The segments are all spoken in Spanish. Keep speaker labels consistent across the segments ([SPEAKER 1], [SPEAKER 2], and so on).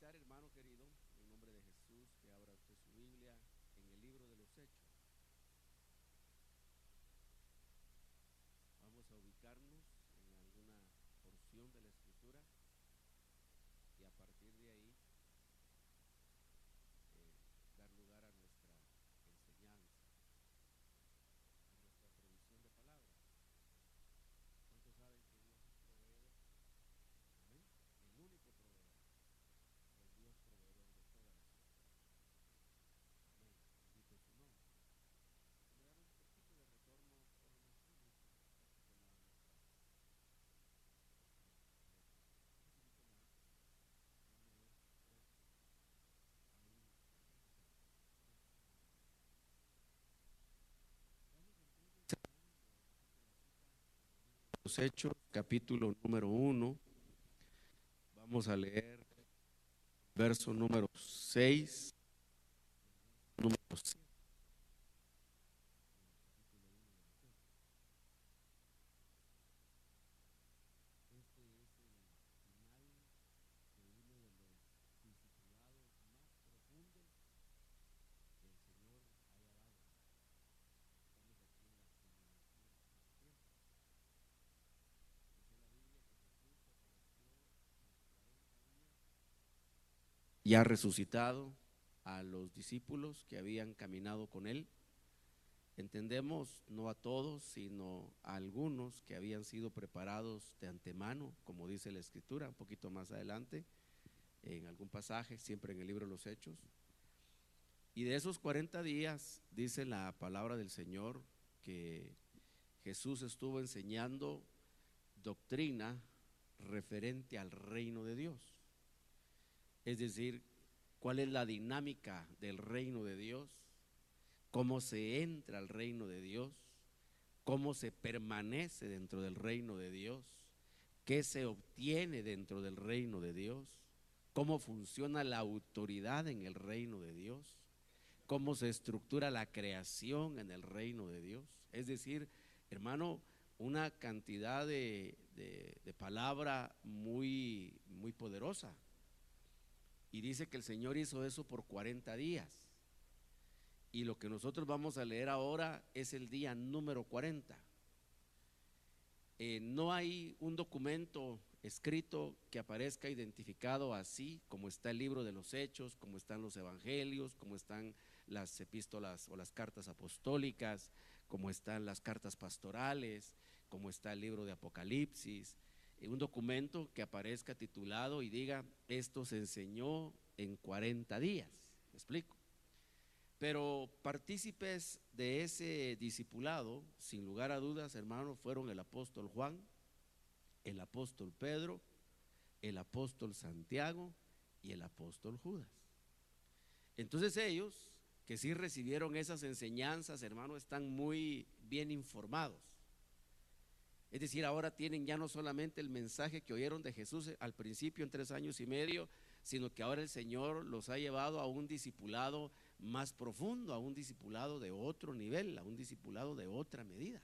[SPEAKER 1] invitar, hermano querido, en nombre de Jesús, que abra usted su Biblia en el libro de los Hechos. Vamos a ubicarnos en alguna porción de la Escritura y a partir de ahí dar lugar a nuestra enseñanza, a nuestra provisión de palabra. ¿Cuántos saben que Dios es proveedor? Amén. El único proveedor, el Dios proveedor de todas las cosas. Amén. Bendito su nombre. Me dan un poquito de retorno, solo unos minutos, hasta que nada más pase. Un poquito más. Uno, dos, tres. Ahí. Vamos entonces, hermano, repite la cita en el libro de los Hechos, capítulo número 1. Vamos a leer verso número 6, número 7. En el capítulo 1 de los Hechos. Este es el final de uno de los discipulados más profundos que el Señor haya dado. Estamos aquí en la culminación de su tiempo. Dice la Biblia que Jesús se apareció tras 40 días ya resucitado a los discípulos que habían caminado con él. Entendemos, no a todos, sino a algunos que habían sido preparados de antemano, como dice la Escritura, un poquito más adelante, en algún pasaje, siempre en el libro de los Hechos. Y de esos 40 días, dice la palabra del Señor, que Jesús estuvo enseñando doctrina referente al reino de Dios. Es decir, cuál es la dinámica del reino de Dios, cómo se entra al reino de Dios, cómo se permanece dentro del reino de Dios, qué se obtiene dentro del reino de Dios, cómo funciona la autoridad en el reino de Dios, cómo se estructura la creación en el reino de Dios. Es decir, hermano, una cantidad de palabra muy poderosa. Y dice que el Señor hizo eso por 40 días. Y lo que nosotros vamos a leer ahora es el día número 40. No hay un documento escrito que aparezca identificado así, como está el libro de los Hechos, como están los evangelios, como están las epístolas o las cartas apostólicas, como están las cartas pastorales, como está el libro de Apocalipsis. Un documento que aparezca titulado y diga: esto se enseñó en 40 días. ¿Me explico? Pero partícipes de ese discipulado, sin lugar a dudas, hermanos, fueron el apóstol Juan, el apóstol Pedro, el apóstol Santiago y el apóstol Judas. Entonces ellos, que sí recibieron esas enseñanzas, hermanos, están muy bien informados. Es decir, ahora tienen ya no solamente el mensaje que oyeron de Jesús al principio en 3 años y medio, sino que ahora el Señor los ha llevado a un discipulado más profundo, a un discipulado de otro nivel, a un discipulado de otra medida.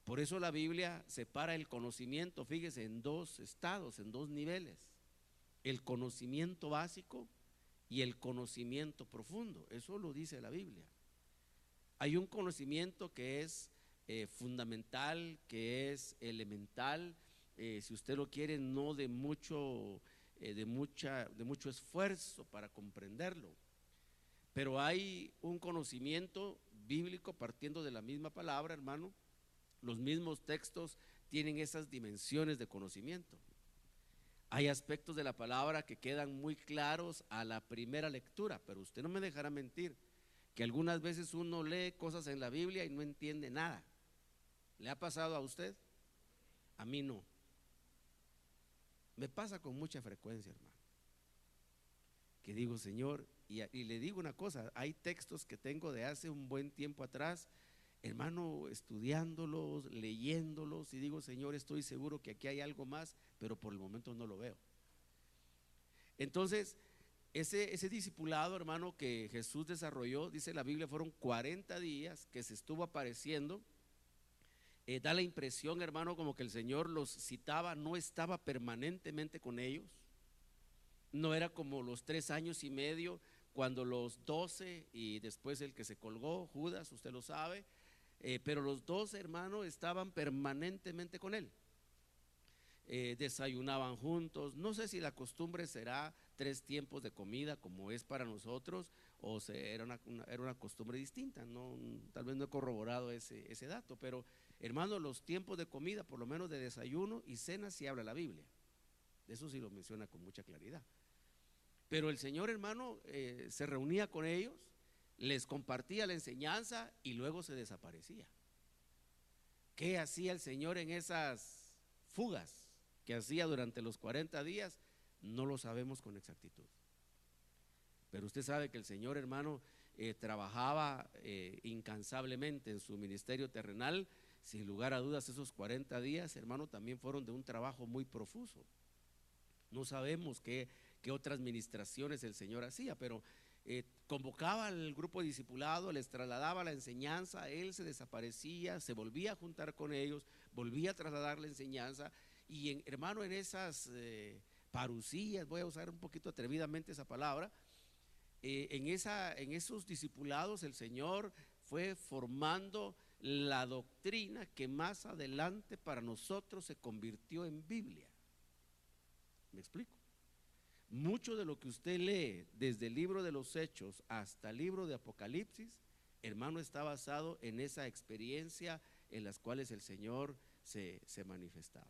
[SPEAKER 1] Por eso la Biblia separa el conocimiento, fíjese, en dos estados, en dos niveles: el conocimiento básico y el conocimiento profundo. Eso lo dice la Biblia. Hay un conocimiento que es fundamental, que es elemental, si usted lo quiere, no de mucho esfuerzo para comprenderlo. Pero hay un conocimiento bíblico partiendo de la misma palabra, hermano. Los mismos textos tienen esas dimensiones de conocimiento. Hay aspectos de la palabra que quedan muy claros a la primera lectura, pero usted no me dejará mentir que algunas veces uno lee cosas en la Biblia y no entiende nada. ¿Le ha pasado a usted? A mí no. Me pasa con mucha frecuencia, hermano, que digo: Señor, y le digo una cosa, hay textos que tengo de hace un buen tiempo atrás, hermano, estudiándolos, leyéndolos, y digo: Señor, estoy seguro que aquí hay algo más, pero por el momento no lo veo. Entonces, ese discipulado, hermano, que Jesús desarrolló, dice la Biblia, fueron 40 días que se estuvo apareciendo. Da la impresión, hermano, como que el Señor los citaba, no estaba permanentemente con ellos. No era como los 3 años y medio cuando los 12 y después el que se colgó, Judas, usted lo sabe, pero los 12 hermanos estaban permanentemente con él. Desayunaban juntos. No sé si la costumbre será 3 tiempos de comida como es para nosotros, o era una costumbre distinta. No, tal vez no he corroborado ese dato, pero hermano, los tiempos de comida, por lo menos de desayuno y cena, sí habla la Biblia. Eso sí lo menciona con mucha claridad. Pero el Señor, hermano, se reunía con ellos, les compartía la enseñanza y luego se desaparecía. ¿Qué hacía el Señor en esas fugas que hacía durante los 40 días? No lo sabemos con exactitud. Pero usted sabe que el Señor, hermano, trabajaba incansablemente en su ministerio terrenal. Sin lugar a dudas, esos 40 días, hermano, también fueron de un trabajo muy profuso. No sabemos qué otras ministraciones el Señor hacía, pero convocaba al grupo de discipulado, les trasladaba la enseñanza, él se desaparecía, se volvía a juntar con ellos, volvía a trasladar la enseñanza. Y hermano, en esas parucías, voy a usar un poquito atrevidamente esa palabra, en esos discipulados el Señor fue formando la doctrina que más adelante para nosotros se convirtió en Biblia. ¿Me explico? Mucho de lo que usted lee desde el libro de los Hechos hasta el libro de Apocalipsis, hermano, está basado en esa experiencia en las cuales el Señor se manifestaba.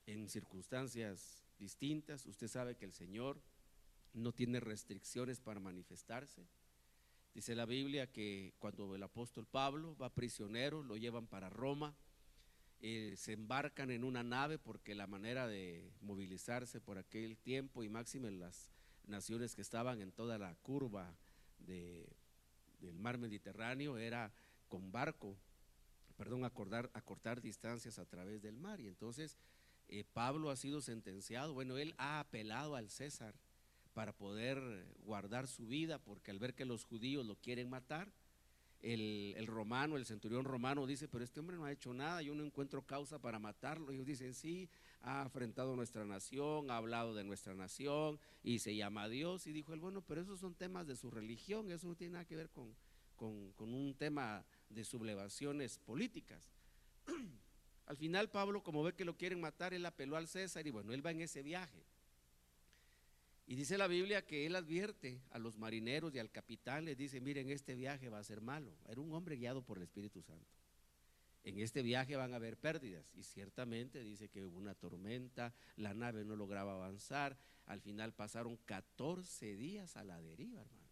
[SPEAKER 1] En circunstancias distintas, usted sabe que el Señor no tiene restricciones para manifestarse. Dice la Biblia que cuando el apóstol Pablo va prisionero, lo llevan para Roma, se embarcan en una nave porque la manera de movilizarse por aquel tiempo, y máxime en las naciones que estaban en toda la curva del mar Mediterráneo, era con barco, acortar distancias a través del mar. Y entonces Pablo ha sido sentenciado, bueno, él ha apelado al César para poder guardar su vida, porque al ver que los judíos lo quieren matar, el romano, el centurión romano dice, pero este hombre no ha hecho nada, yo no encuentro causa para matarlo. Ellos dicen, sí, ha afrentado nuestra nación, ha hablado de nuestra nación y se llama a Dios. Y dijo él, bueno, pero esos son temas de su religión, eso no tiene nada que ver con un tema de sublevaciones políticas. Al final Pablo, como ve que lo quieren matar, él apeló al César y bueno, él va en ese viaje. Y dice la Biblia que él advierte a los marineros y al capitán, les dice, miren, este viaje va a ser malo. Era un hombre guiado por el Espíritu Santo. En este viaje van a haber pérdidas, y ciertamente dice que hubo una tormenta, la nave no lograba avanzar, al final pasaron 14 días a la deriva, hermano.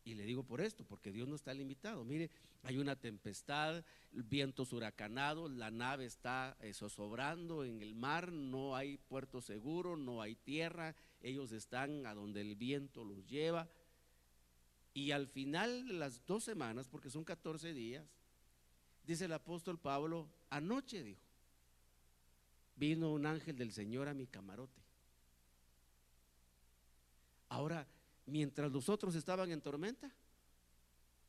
[SPEAKER 1] Y le digo por esto, porque Dios no está limitado. Mire, hay una tempestad, vientos huracanados, la nave está zozobrando en el mar, no hay puerto seguro, no hay tierra, ellos están a donde el viento los lleva. Y al final de las 2 semanas, porque son 14 días, dice el apóstol Pablo, anoche dijo, vino un ángel del Señor a mi camarote. Ahora, mientras los otros estaban en tormenta,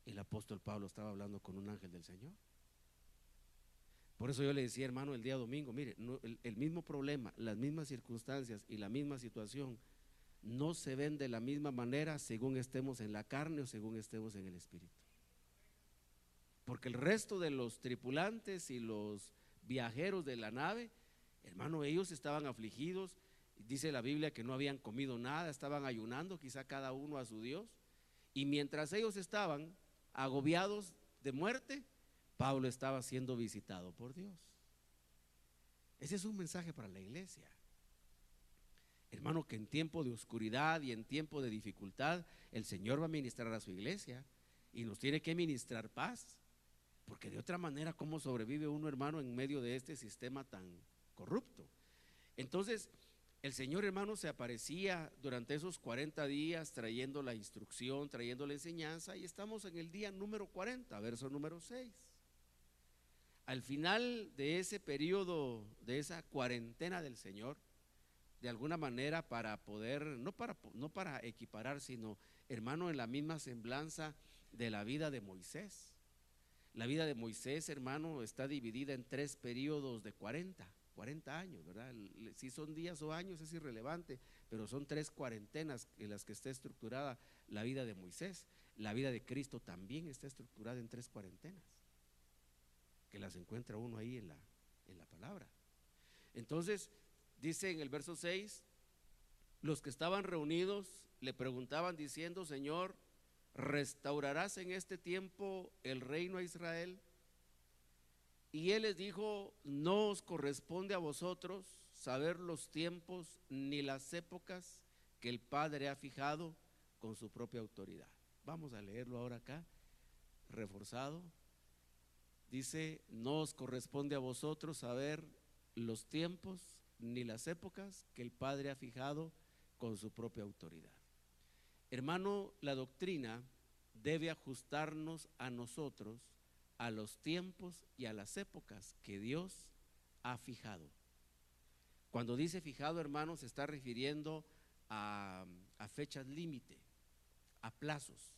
[SPEAKER 1] el apóstol Pablo estaba hablando con un ángel del Señor. Por eso yo le decía, hermano, el día domingo, mire, el mismo problema, las mismas circunstancias y la misma situación no se ven de la misma manera según estemos en la carne o según estemos en el espíritu. Porque el resto de los tripulantes y los viajeros de la nave, hermano, ellos estaban afligidos. Dice la Biblia que no habían comido nada, estaban ayunando, quizá cada uno a su Dios. Y mientras ellos estaban agobiados de muerte, Pablo estaba siendo visitado por Dios. Ese es un mensaje para la iglesia. Hermano, que en tiempo de oscuridad y en tiempo de dificultad, el Señor va a ministrar a su iglesia y nos tiene que ministrar paz. Porque de otra manera, ¿cómo sobrevive uno, hermano, en medio de este sistema tan corrupto? Entonces, el Señor, hermano, se aparecía durante esos 40 días trayendo la instrucción, trayendo la enseñanza, y estamos en el día número 40, verso número 6. Al final de ese periodo, de esa cuarentena del Señor, de alguna manera para poder, no para equiparar, sino, hermano, en la misma semblanza de la vida de Moisés. La vida de Moisés, hermano, está dividida en 3 periodos de 40. 40 años, ¿verdad? Si son días o años es irrelevante, pero son 3 cuarentenas en las que está estructurada la vida de Moisés. La vida de Cristo también está estructurada en 3 cuarentenas, que las encuentra uno ahí en la palabra. Entonces, dice en el verso 6, los que estaban reunidos le preguntaban diciendo: Señor, ¿restaurarás en este tiempo el reino a Israel? Y él les dijo: no os corresponde a vosotros saber los tiempos ni las épocas que el Padre ha fijado con su propia autoridad. Vamos a leerlo ahora acá, reforzado. Dice: no os corresponde a vosotros saber los tiempos ni las épocas que el Padre ha fijado con su propia autoridad. Hermano, la doctrina debe ajustarnos a nosotros, a los tiempos y a las épocas que Dios ha fijado. Cuando dice fijado, hermano, se está refiriendo a fechas límite, a plazos.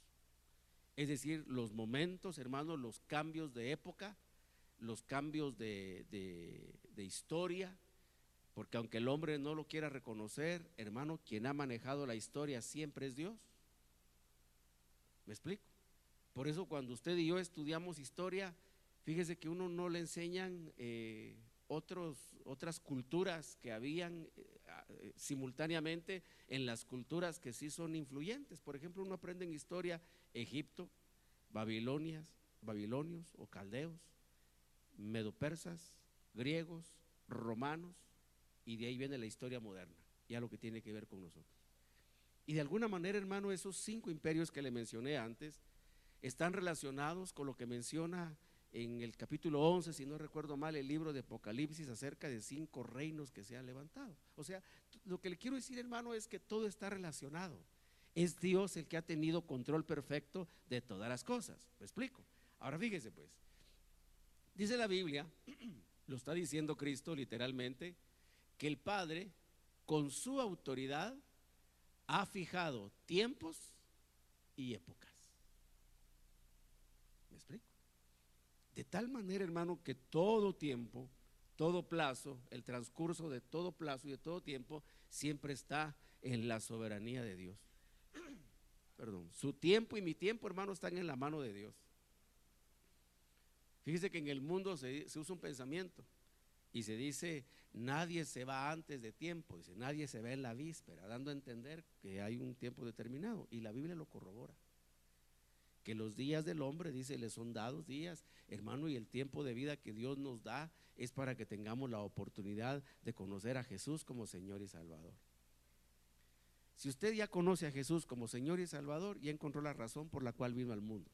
[SPEAKER 1] Es decir, los momentos, hermano, los cambios de época, los cambios de historia, porque aunque el hombre no lo quiera reconocer, hermano, quien ha manejado la historia siempre es Dios. ¿Me explico? Por eso cuando usted y yo estudiamos historia, fíjese que uno no le enseñan otras culturas que habían simultáneamente en las culturas que sí son influyentes. Por ejemplo, uno aprende en historia Egipto, babilonios o caldeos, medopersas, griegos, romanos, y de ahí viene la historia moderna, ya lo que tiene que ver con nosotros. Y de alguna manera, hermano, esos 5 imperios que le mencioné antes están relacionados con lo que menciona en el capítulo 11, si no recuerdo mal, el libro de Apocalipsis, acerca de 5 reinos que se han levantado. O sea, lo que le quiero decir, hermano, es que todo está relacionado. Es Dios el que ha tenido control perfecto de todas las cosas. ¿Me explico? Ahora fíjese pues, dice la Biblia, lo está diciendo Cristo literalmente, que el Padre con su autoridad ha fijado tiempos y épocas. ¿Me explico? De tal manera, hermano, que todo tiempo, todo plazo, el transcurso de todo plazo y de todo tiempo siempre está en la soberanía de Dios. Perdón, su tiempo y mi tiempo, hermano, están en la mano de Dios. Fíjese que en el mundo se usa un pensamiento y se dice: nadie se va antes de tiempo, dice, nadie se va en la víspera, dando a entender que hay un tiempo determinado, y la Biblia lo corrobora, que los días del hombre, dice, le son dados días, hermano, y el tiempo de vida que Dios nos da es para que tengamos la oportunidad de conocer a Jesús como Señor y Salvador. Si usted ya conoce a Jesús como Señor y Salvador, ya encontró la razón por la cual vino al mundo.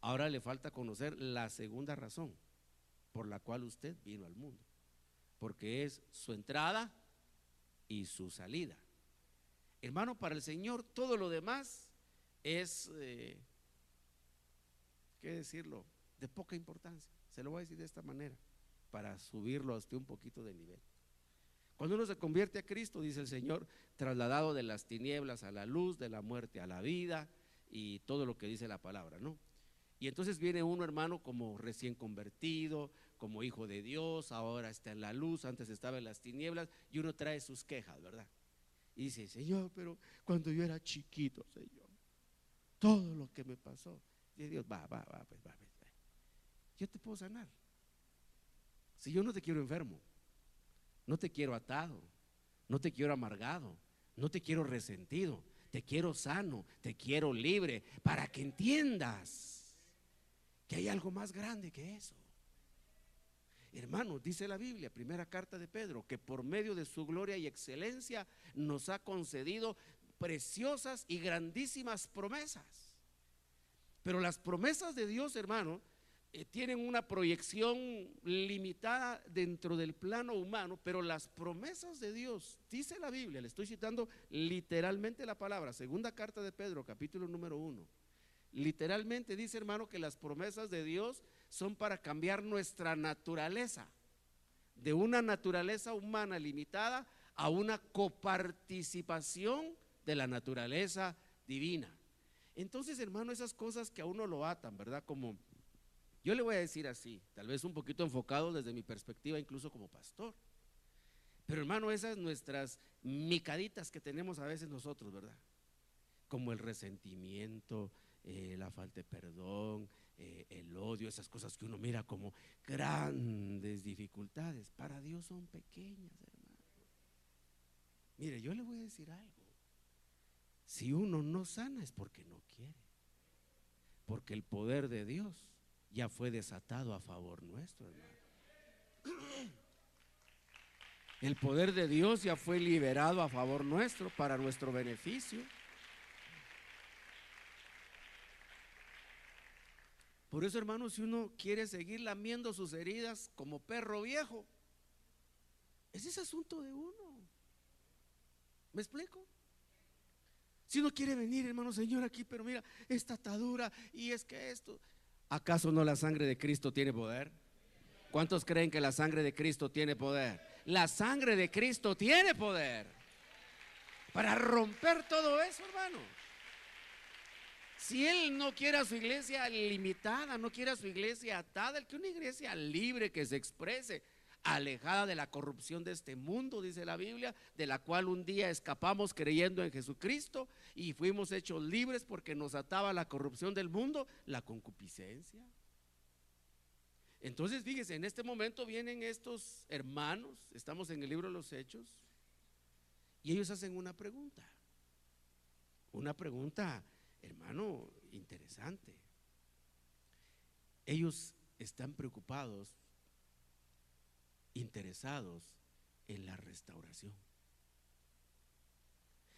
[SPEAKER 1] Ahora le falta conocer la segunda razón por la cual usted vino al mundo, porque es su entrada y su salida. Hermano, para el Señor todo lo demás es, ¿qué decirlo?, de poca importancia. Se lo voy a decir de esta manera, para subirlo a usted un poquito de nivel. Cuando uno se convierte a Cristo, dice el Señor, trasladado de las tinieblas a la luz, de la muerte a la vida, y todo lo que dice la palabra, ¿no? Y entonces viene uno, hermano, como recién convertido, como hijo de Dios, ahora está en la luz, antes estaba en las tinieblas, y uno trae sus quejas, ¿verdad? Y dice: Señor, pero cuando yo era chiquito, Señor, todo lo que me pasó. Y Dios, pues, yo te puedo sanar. Si yo no te quiero enfermo, no te quiero atado, no te quiero amargado, no te quiero resentido, te quiero sano, te quiero libre, para que entiendas que hay algo más grande que eso. Hermanos, dice la Biblia, primera carta de Pedro, que por medio de su gloria y excelencia nos ha concedido preciosas y grandísimas promesas. Pero las promesas de Dios, hermano, tienen una proyección limitada dentro del plano humano, pero las promesas de Dios, dice la Biblia, le estoy citando literalmente la palabra, segunda carta de Pedro, capítulo número 1. Literalmente dice, hermano, que las promesas de Dios son para cambiar nuestra naturaleza, de una naturaleza humana limitada a una coparticipación de la naturaleza divina. Entonces, hermano, esas cosas que a uno lo atan, ¿verdad? Como Yo le voy a decir así, tal vez un poquito enfocado desde mi perspectiva, incluso como pastor. Pero hermano, esas nuestras micaditas que tenemos a veces nosotros, ¿verdad? Como el resentimiento, la falta de perdón, el odio, esas cosas que uno mira como grandes dificultades, para Dios son pequeñas, hermano. Mire, yo le voy a decir algo. Si uno no sana es porque no quiere, porque el poder de Dios ya fue desatado a favor nuestro, hermano. El poder de Dios ya fue liberado a favor nuestro, para nuestro beneficio. Por eso, hermano, si uno quiere seguir lamiendo sus heridas como perro viejo, ese es asunto de uno. ¿Me explico? Si uno quiere venir, hermano, Señor, aquí, pero mira, esta atadura y es que esto, ¿acaso no la sangre de Cristo tiene poder? ¿Cuántos creen que la sangre de Cristo tiene poder? La sangre de Cristo tiene poder para romper todo eso, hermano. Si Él no quiere a su iglesia limitada, no quiere a su iglesia atada, Él quiere una iglesia libre, que se exprese, alejada de la corrupción de este mundo, dice la Biblia, de la cual un día escapamos creyendo en Jesucristo y fuimos hechos libres porque nos ataba la corrupción del mundo, la concupiscencia. Entonces fíjese, en este momento vienen estos hermanos, estamos en el libro de los Hechos, y ellos hacen una pregunta, hermano, interesante. Ellos están preocupados, interesados en la restauración.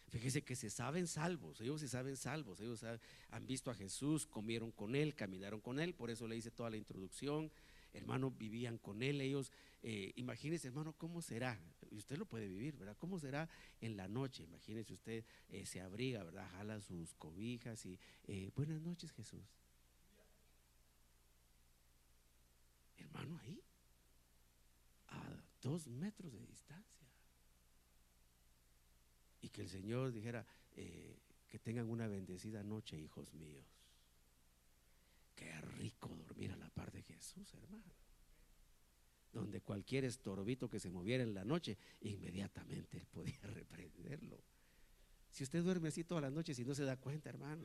[SPEAKER 1] Fíjese que se saben salvos, ellos se saben salvos, ellos han visto a Jesús, comieron con Él, caminaron con Él, por eso le hice toda la introducción. Hermano, vivían con Él, ellos, imagínese, hermano, cómo será, y usted lo puede vivir, ¿verdad? ¿Cómo será en la noche? Imagínese usted, se abriga, ¿verdad? Jala sus cobijas y buenas noches, Jesús. Hermano, ahí, a 2 metros de distancia. Y que el Señor dijera, que tengan una bendecida noche, hijos míos. Qué rico dormir a la par de Jesús, hermano. Donde cualquier estorbito que se moviera en la noche, inmediatamente Él podía reprenderlo. Si usted duerme así todas las noches y no se da cuenta, hermano.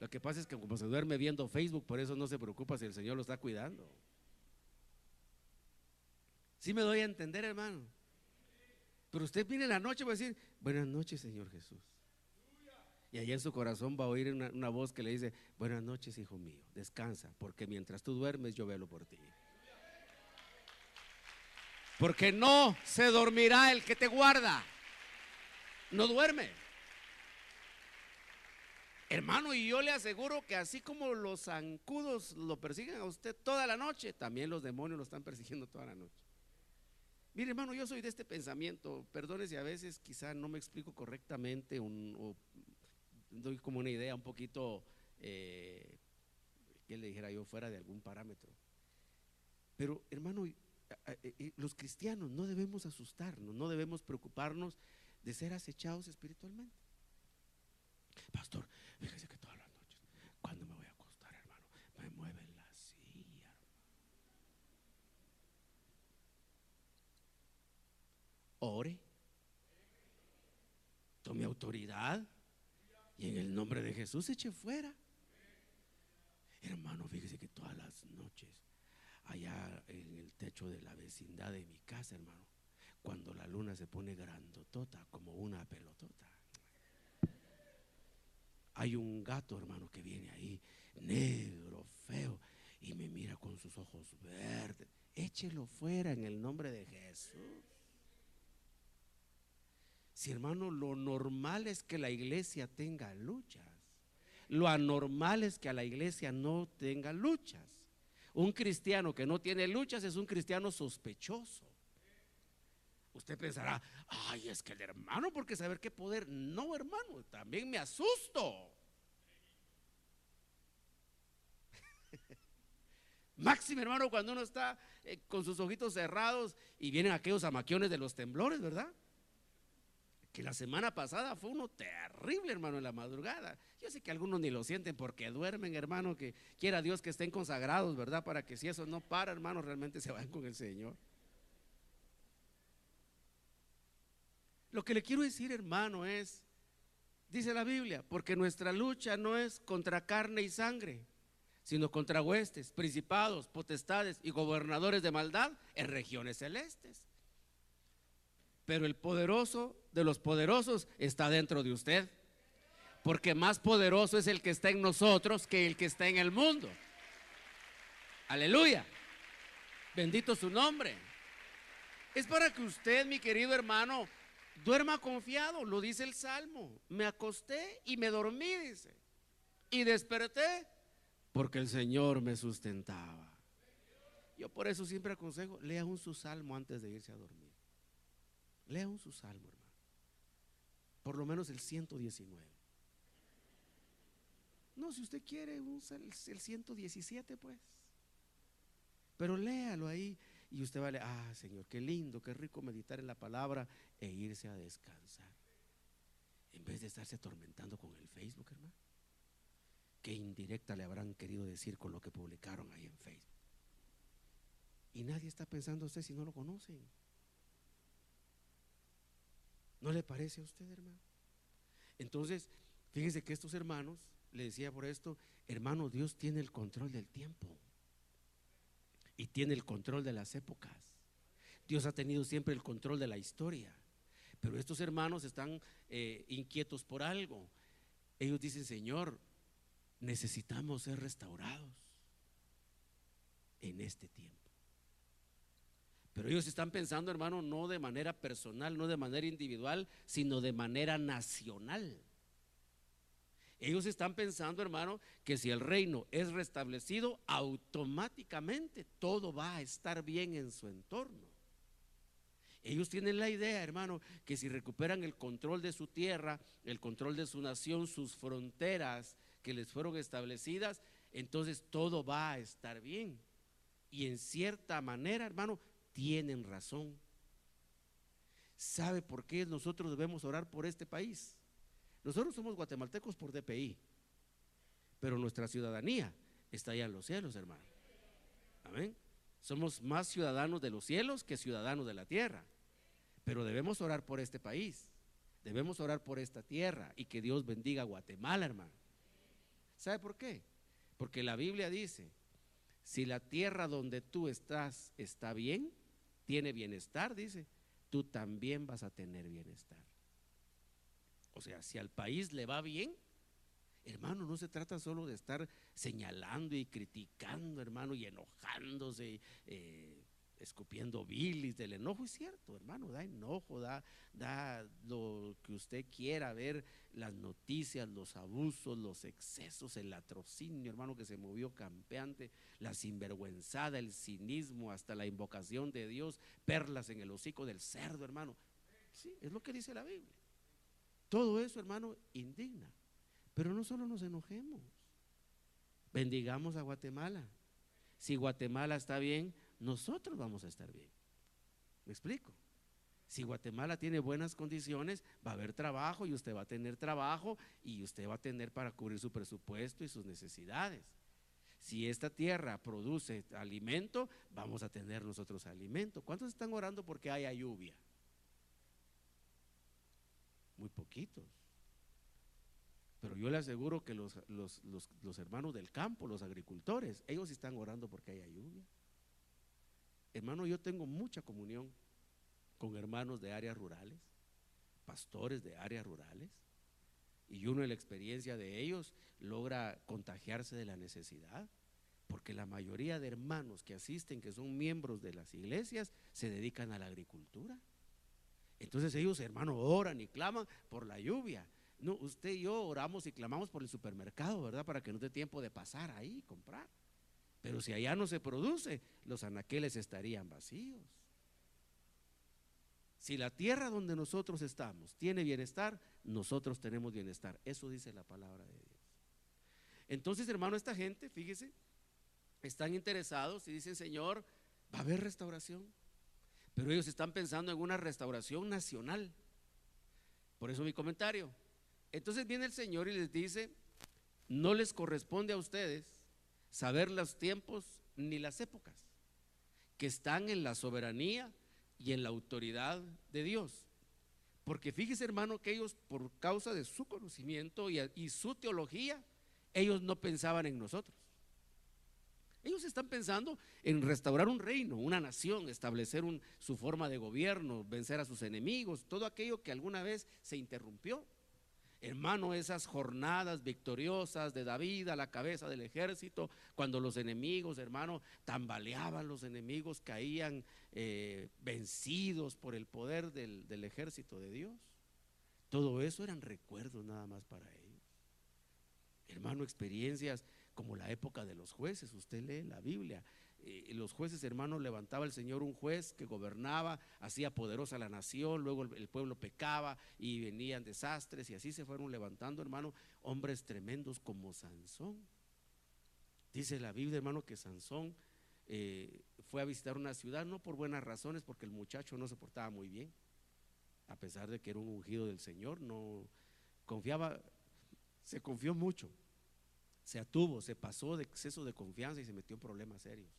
[SPEAKER 1] Lo que pasa es que como se duerme viendo Facebook, por eso no se preocupa si el Señor lo está cuidando. ¿Sí me doy a entender, hermano? Pero usted viene en la noche y va a decir, buenas noches, Señor Jesús. Y allá en su corazón va a oír una voz que le dice, buenas noches, hijo mío, descansa, porque mientras tú duermes yo velo por ti. Porque no se dormirá el que te guarda. No duerme. Hermano, y yo le aseguro que así como los zancudos lo persiguen a usted toda la noche, también los demonios lo están persiguiendo toda la noche. Mire, hermano, yo soy de este pensamiento, perdone si a veces quizá no me explico correctamente o doy como una idea un poquito, que le dijera yo, fuera de algún parámetro. Pero hermano, los cristianos no debemos asustarnos, no debemos preocuparnos de ser acechados espiritualmente. Pastor, fíjese que todas las noches, cuando me voy a acostar, hermano, me mueven la silla, hermano. Ore, tome autoridad y en el nombre de Jesús eche fuera. Hermano, fíjese que todas las noches, allá en el techo de la vecindad de mi casa, hermano, cuando la luna se pone grandotota como una pelotota, hay un gato, hermano, que viene ahí, negro, feo, y me mira con sus ojos verdes. Échelo fuera en el nombre de Jesús. Si, hermano, lo normal es que la iglesia tenga luchas, lo anormal es que a la iglesia no tenga luchas. Un cristiano que no tiene luchas es un cristiano sospechoso. Usted pensará, ay, es que el hermano, porque saber qué poder. No, hermano, también me asusto. Máximo, hermano, cuando uno está con sus ojitos cerrados y vienen aquellos amaquiones de los temblores, ¿verdad? Que la semana pasada fue uno terrible, hermano, en la madrugada. Yo sé que algunos ni lo sienten porque duermen, hermano, que quiera Dios que estén consagrados, ¿verdad? Para que si eso no para, hermano, realmente se vayan con el Señor. Lo que le quiero decir, hermano, es, dice la Biblia, porque nuestra lucha no es contra carne y sangre, sino contra huestes, principados, potestades y gobernadores de maldad en regiones celestes. Pero el poderoso de los poderosos está dentro de usted, porque más poderoso es el que está en nosotros que el que está en el mundo. Aleluya, bendito su nombre. Es para que usted, mi querido hermano, duerma confiado. Lo dice el Salmo: me acosté y me dormí, dice, y desperté porque el Señor me sustentaba. Yo por eso siempre aconsejo: lea un su salmo antes de irse a dormir. Lea un su salmo, hermano, por lo menos el 119. No, si usted quiere el 117, pues, pero léalo ahí y usted va a leer: ah, Señor, qué lindo, qué rico meditar en la palabra e irse a descansar, en vez de estarse atormentando con el Facebook, hermano. Qué indirecta le habrán querido decir con lo que publicaron ahí en Facebook. Y nadie está pensando a usted si no lo conocen. ¿No le parece a usted, hermano? Entonces, fíjense que estos hermanos, le decía por esto, hermano, Dios tiene el control del tiempo y tiene el control de las épocas. Dios ha tenido siempre el control de la historia. Pero estos hermanos están inquietos por algo. Ellos dicen: Señor, necesitamos ser restaurados en este tiempo. Pero ellos están pensando, hermano, no de manera personal, no de manera individual, sino de manera nacional. Ellos están pensando, hermano, que si el reino es restablecido, automáticamente todo va a estar bien en su entorno. Ellos tienen la idea, hermano, que si recuperan el control de su tierra, el control de su nación, sus fronteras que les fueron establecidas, entonces todo va a estar bien. Y en cierta manera, hermano, tienen razón. ¿Sabe por qué nosotros debemos orar por este país? Nosotros somos guatemaltecos por DPI, pero nuestra ciudadanía está allá en los cielos, hermano. Amén. Somos más ciudadanos de los cielos que ciudadanos de la tierra. Pero debemos orar por este país, debemos orar por esta tierra, y que Dios bendiga a Guatemala, hermano. ¿Sabe por qué? Porque la Biblia dice: si la tierra donde tú estás está bien, tiene bienestar, dice, tú también vas a tener bienestar. O sea, si al país le va bien, hermano, no se trata solo de estar señalando y criticando, hermano, y enojándose, escupiendo bilis. Del enojo, es cierto, hermano, da enojo, da lo que usted quiera ver, las noticias, los abusos, los excesos, el latrocinio, hermano, que se movió campeante, la sinvergüenzada, el cinismo, hasta la invocación de Dios, perlas en el hocico del cerdo, hermano. Sí, es lo que dice la Biblia. Todo eso, hermano, indigna. Pero no solo nos enojemos, bendigamos a Guatemala. Si Guatemala está bien, nosotros vamos a estar bien. ¿Me explico? Si Guatemala tiene buenas condiciones, va a haber trabajo, y usted va a tener trabajo, y usted va a tener para cubrir su presupuesto y sus necesidades. Si esta tierra produce alimento, vamos a tener nosotros alimento. ¿Cuántos están orando porque haya lluvia? Muy poquitos. Pero yo le aseguro que los hermanos del campo, los agricultores, ellos están orando porque haya lluvia. Hermano, yo tengo mucha comunión con hermanos de áreas rurales, pastores de áreas rurales, y uno en la experiencia de ellos logra contagiarse de la necesidad, porque la mayoría de hermanos que asisten, que son miembros de las iglesias, se dedican a la agricultura. Entonces ellos, hermano, oran y claman por la lluvia. No, usted y yo oramos y clamamos por el supermercado, ¿verdad? Para que no dé tiempo de pasar ahí y comprar. Pero si allá no se produce, los anaqueles estarían vacíos. Si la tierra donde nosotros estamos tiene bienestar, nosotros tenemos bienestar. Eso dice la palabra de Dios. Entonces, hermano, esta gente, fíjese, están interesados y dicen: Señor, va a haber restauración. Pero ellos están pensando en una restauración nacional. Por eso mi comentario. Entonces viene el Señor y les dice: no les corresponde a ustedes saber los tiempos ni las épocas, que están en la soberanía y en la autoridad de Dios. Porque fíjese, hermano, que ellos, por causa de su conocimiento y su teología, ellos no pensaban en nosotros. Ellos están pensando en restaurar un reino, una nación, establecer su forma de gobierno, vencer a sus enemigos, todo aquello que alguna vez se interrumpió. Hermano, esas jornadas victoriosas de David a la cabeza del ejército, cuando los enemigos, hermano, tambaleaban, los enemigos caían vencidos por el poder del ejército de Dios. Todo eso eran recuerdos nada más para ellos. Hermano, experiencias como la época de los jueces. Usted lee la Biblia, los jueces, hermano, levantaba el Señor un juez que gobernaba, hacía poderosa la nación, luego el pueblo pecaba y venían desastres, y así se fueron levantando, hermano, hombres tremendos como Sansón. Dice la Biblia, hermano, que Sansón fue a visitar una ciudad, no por buenas razones, porque el muchacho no se portaba muy bien, a pesar de que era un ungido del Señor, no confiaba, se confió mucho, se atuvo, se pasó de exceso de confianza y se metió en problemas serios.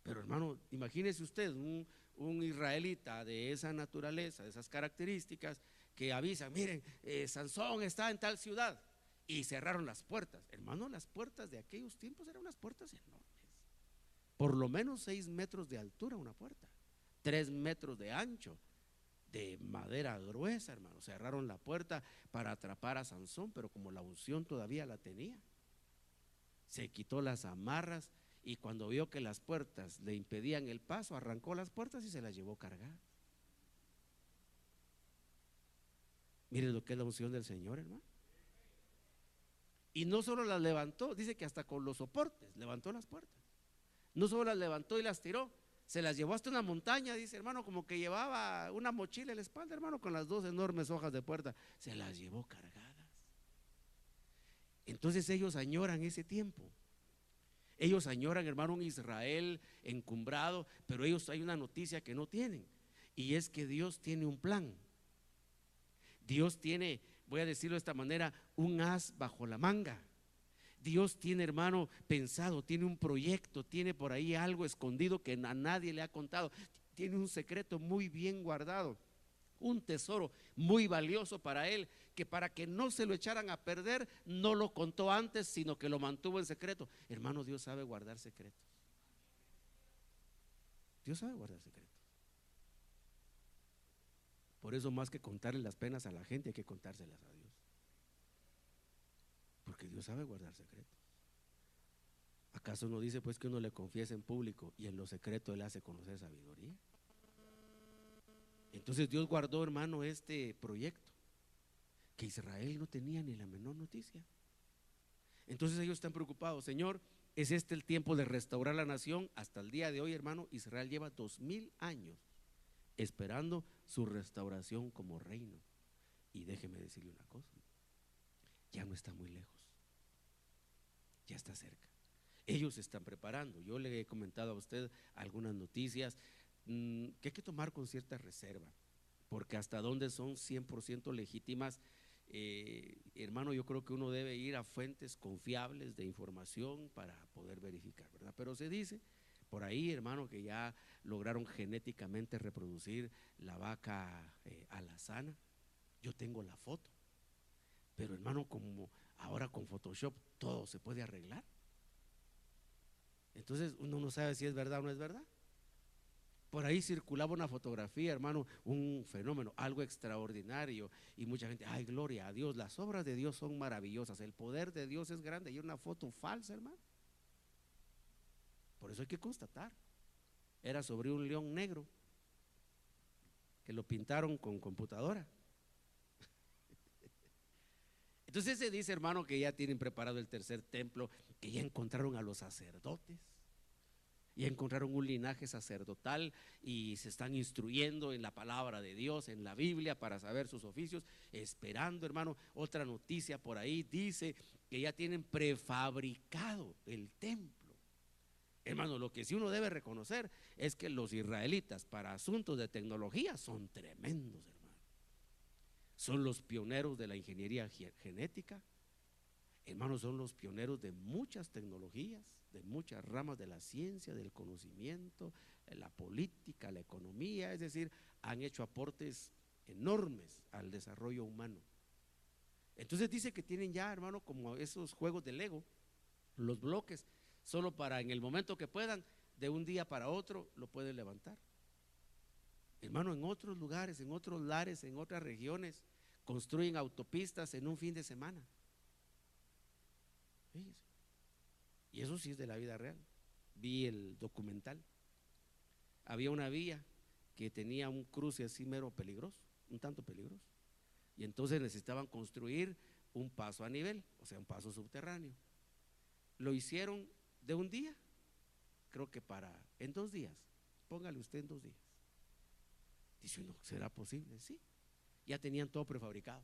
[SPEAKER 1] Pero hermano, imagínese usted un israelita de esa naturaleza, de esas características, que avisa: miren, Sansón está en tal ciudad, y cerraron las puertas. Hermano, las puertas de aquellos tiempos eran unas puertas enormes, por lo menos 6 metros de altura una puerta, 3 metros de ancho, de madera gruesa, hermano. Cerraron la puerta para atrapar a Sansón, pero como la unción todavía la tenía, se quitó las amarras, y cuando vio que las puertas le impedían el paso, arrancó las puertas y se las llevó cargadas. Miren lo que es la unción del Señor, hermano. Y no solo las levantó, dice que hasta con los soportes levantó las puertas. No solo las levantó y las tiró, se las llevó hasta una montaña, dice, hermano, como que llevaba una mochila en la espalda, hermano, con las 2 enormes hojas de puerta, se las llevó cargadas. Entonces ellos añoran ese tiempo. Ellos añoran, hermano, un Israel encumbrado, pero ellos, hay una noticia que no tienen, y es que Dios tiene un plan. Dios tiene, voy a decirlo de esta manera, un as bajo la manga. Dios tiene, hermano, pensado, tiene un proyecto, tiene por ahí algo escondido que a nadie le ha contado, tiene un secreto muy bien guardado, un tesoro muy valioso para él, que para que no se lo echaran a perder, no lo contó antes, sino que lo mantuvo en secreto. Hermano, Dios sabe guardar secretos. Dios sabe guardar secretos. Por eso, más que contarle las penas a la gente, hay que contárselas a Dios, porque Dios sabe guardar secretos. ¿Acaso no dice pues que uno le confiesa en público y en lo secreto Él hace conocer sabiduría? Entonces Dios guardó, hermano, este proyecto que Israel no tenía ni la menor noticia. Entonces ellos están preocupados: Señor, ¿es este el tiempo de restaurar la nación? Hasta el día de hoy, hermano, Israel lleva 2000 años esperando su restauración como reino. Y déjeme decirle una cosa: ya no está muy lejos, ya está cerca. Ellos se están preparando. Yo le he comentado a usted algunas noticias que hay que tomar con cierta reserva, porque hasta donde son 100% legítimas, hermano, yo creo que uno debe ir a fuentes confiables de información para poder verificar, ¿verdad? Pero se dice por ahí, hermano, que ya lograron genéticamente reproducir la vaca alazana. Yo tengo la foto, pero hermano, como ahora con Photoshop todo se puede arreglar, entonces uno no sabe si es verdad o no es verdad. Por ahí circulaba una fotografía, hermano, un fenómeno, algo extraordinario, y mucha gente: ay, gloria a Dios, las obras de Dios son maravillosas, el poder de Dios es grande. Y una foto falsa, hermano. Por eso hay que constatar, era sobre un león negro que lo pintaron con computadora. Entonces se dice, hermano, que ya tienen preparado el tercer templo, que ya encontraron a los sacerdotes, ya encontraron un linaje sacerdotal, y se están instruyendo en la palabra de Dios, en la Biblia, para saber sus oficios, esperando, hermano. Otra noticia por ahí dice que ya tienen prefabricado el templo. Hermano, lo que sí uno debe reconocer es que los israelitas para asuntos de tecnología son tremendos, hermano. son los pioneros de la ingeniería genética, hermanos, son los pioneros de muchas tecnologías, de muchas ramas de la ciencia, del conocimiento, la política, la economía, es decir, han hecho aportes enormes al desarrollo humano. Entonces dice que tienen ya, hermano, como esos juegos de Lego, los bloques, solo para en el momento que puedan, de un día para otro, lo pueden levantar. Hermano, en otros lugares, en otros lares, en otras regiones, construyen autopistas en un fin de semana. Fíjese. Y eso sí es de la vida real. Vi el documental. Había una vía que tenía un cruce así mero peligroso, un tanto peligroso. Y entonces necesitaban construir un paso a nivel, o sea, un paso subterráneo. Lo hicieron de un día, creo que en 2 días. Póngale usted en 2 días. Dice uno, ¿será posible? Sí, ya tenían todo prefabricado.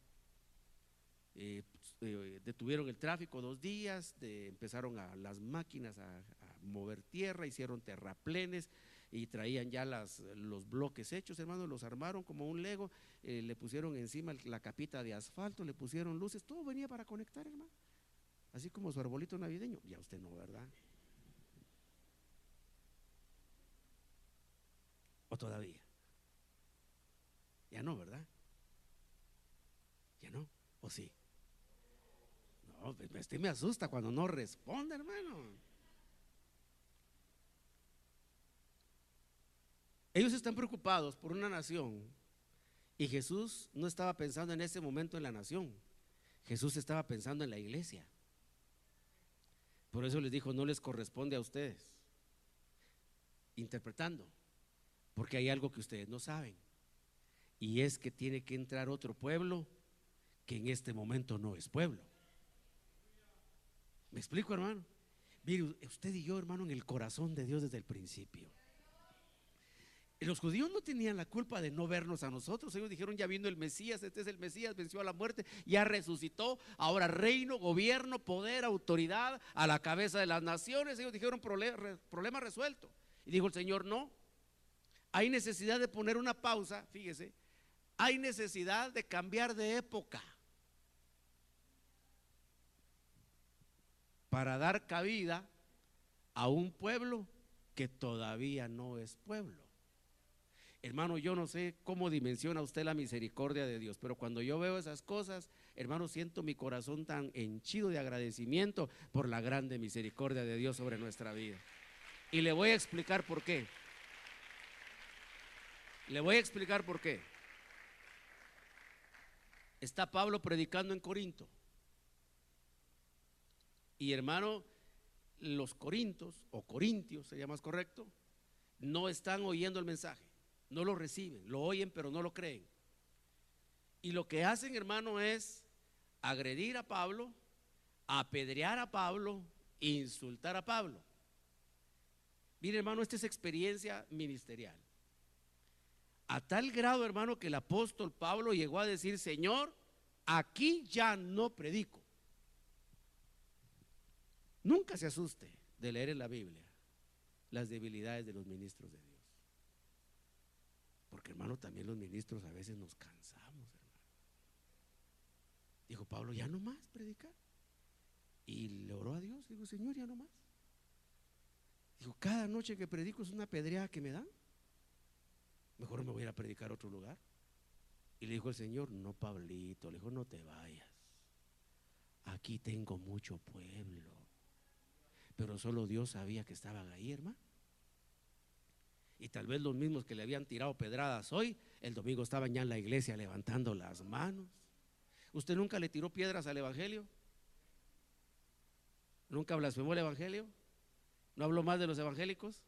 [SPEAKER 1] Detuvieron el tráfico 2 días, empezaron las máquinas a mover tierra, hicieron terraplenes y traían ya los bloques hechos, hermano, los armaron como un Lego, le pusieron encima la capita de asfalto, le pusieron luces, todo venía para conectar, hermano, así como su arbolito navideño. Ya usted no, ¿verdad? ¿O todavía? Ya no, ¿verdad? Ya no, ¿o sí? No, este me asusta cuando no responde, hermano. Ellos están preocupados por una nación y Jesús no estaba pensando en ese momento en la nación, Jesús estaba pensando en la iglesia. Por eso les dijo, no les corresponde a ustedes, interpretando, porque hay algo que ustedes no saben, y es que tiene que entrar otro pueblo que en este momento no es pueblo. ¿Me explico, hermano? Mire, usted y yo, hermano, en el corazón de Dios desde el principio. Los judíos no tenían la culpa de no vernos a nosotros. Ellos dijeron, ya vino el Mesías, este es el Mesías, venció a la muerte, ya resucitó, ahora reino, gobierno, poder, autoridad a la cabeza de las naciones. Ellos dijeron, problema resuelto. Y dijo el Señor, no, hay necesidad de poner una pausa, fíjese, hay necesidad de cambiar de época para dar cabida a un pueblo que todavía no es pueblo. Hermano, yo no sé cómo dimensiona usted la misericordia de Dios, pero cuando yo veo esas cosas, hermano, siento mi corazón tan henchido de agradecimiento por la grande misericordia de Dios sobre nuestra vida. Y le voy a explicar por qué. Le voy a explicar por qué. Está Pablo predicando en Corinto. Y hermano, los corintios, o corintios sería más correcto, no están oyendo el mensaje, no lo reciben, lo oyen pero no lo creen. Y lo que hacen, hermano, es agredir a Pablo, apedrear a Pablo, insultar a Pablo. Mire, hermano, esta es experiencia ministerial. A tal grado, hermano, que el apóstol Pablo llegó a decir, Señor, aquí ya no predico. Nunca se asuste de leer en la Biblia las debilidades de los ministros de Dios. Porque, hermano, también los ministros a veces nos cansamos, hermano. Dijo Pablo, ya no más predicar. Y le oró a Dios, dijo, Señor, ya no más. Dijo, cada noche que predico es una pedreada que me dan. Mejor me voy a ir a predicar a otro lugar. Y le dijo el Señor, no, Pablito, le dijo, no te vayas. Aquí tengo mucho pueblo. Pero solo Dios sabía que estaban ahí, hermano. Y tal vez los mismos que le habían tirado pedradas hoy, el domingo estaban ya en la iglesia levantando las manos. ¿Usted nunca le tiró piedras al evangelio? ¿Nunca blasfemó el evangelio? ¿No habló mal de los evangélicos?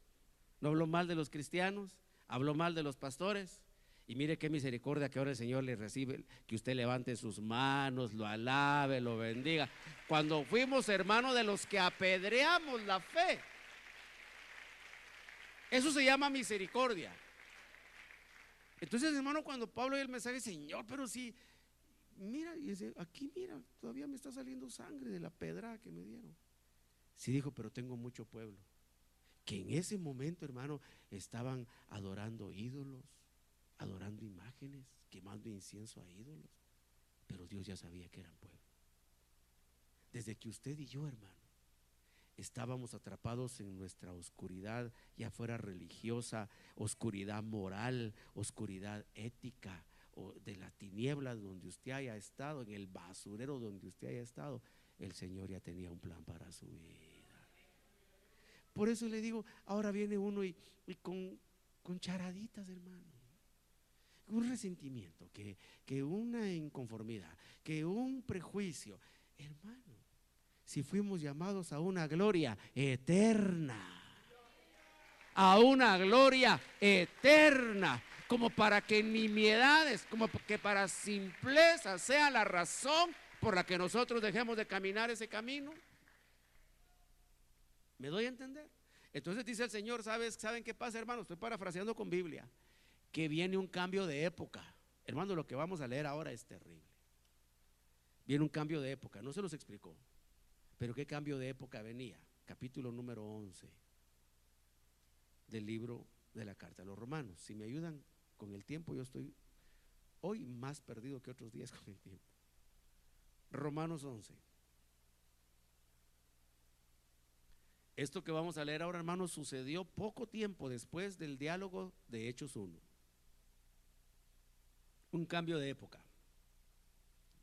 [SPEAKER 1] ¿No habló mal de los cristianos? ¿Habló mal de los pastores? Y mire qué misericordia que ahora el Señor le recibe, que usted levante sus manos, lo alabe, lo bendiga. Cuando fuimos, hermano, de los que apedreamos la fe, eso se llama misericordia. Entonces, hermano, cuando Pablo oye el mensaje, Señor, pero si, mira, y dice, aquí mira, todavía me está saliendo sangre de la pedrada que me dieron. Sí, dijo, pero tengo mucho pueblo, que en ese momento, hermano, estaban adorando ídolos, adorando imágenes, quemando incienso a ídolos. pero Dios ya sabía que eran pueblo. Desde que usted y yo, hermano, estábamos atrapados en nuestra oscuridad, ya fuera religiosa, oscuridad moral, oscuridad ética, o de la tiniebla donde usted haya estado, en el basurero donde usted haya estado, el Señor ya tenía un plan para su vida. Por eso le digo, ahora viene uno y con charaditas, hermano, un resentimiento, que una inconformidad, que un prejuicio, hermano. Si fuimos llamados a una gloria eterna, a una gloria eterna, como para que nimiedades, como que para simpleza sea la razón por la que nosotros dejemos de caminar ese camino. ¿Me doy a entender? Entonces dice el Señor, ¿saben qué pasa, hermano? Estoy parafraseando con Biblia, que viene un cambio de época. Hermano, lo que vamos a leer ahora es terrible. Viene un cambio de época, no se los explicó. Pero ¿qué cambio de época venía? Capítulo número 11 del libro de la carta a los Romanos. Si me ayudan con el tiempo, yo estoy hoy más perdido que otros días con el tiempo. Romanos 11. Esto que vamos a leer ahora, hermanos, sucedió poco tiempo después del diálogo de Hechos 1. Un cambio de época.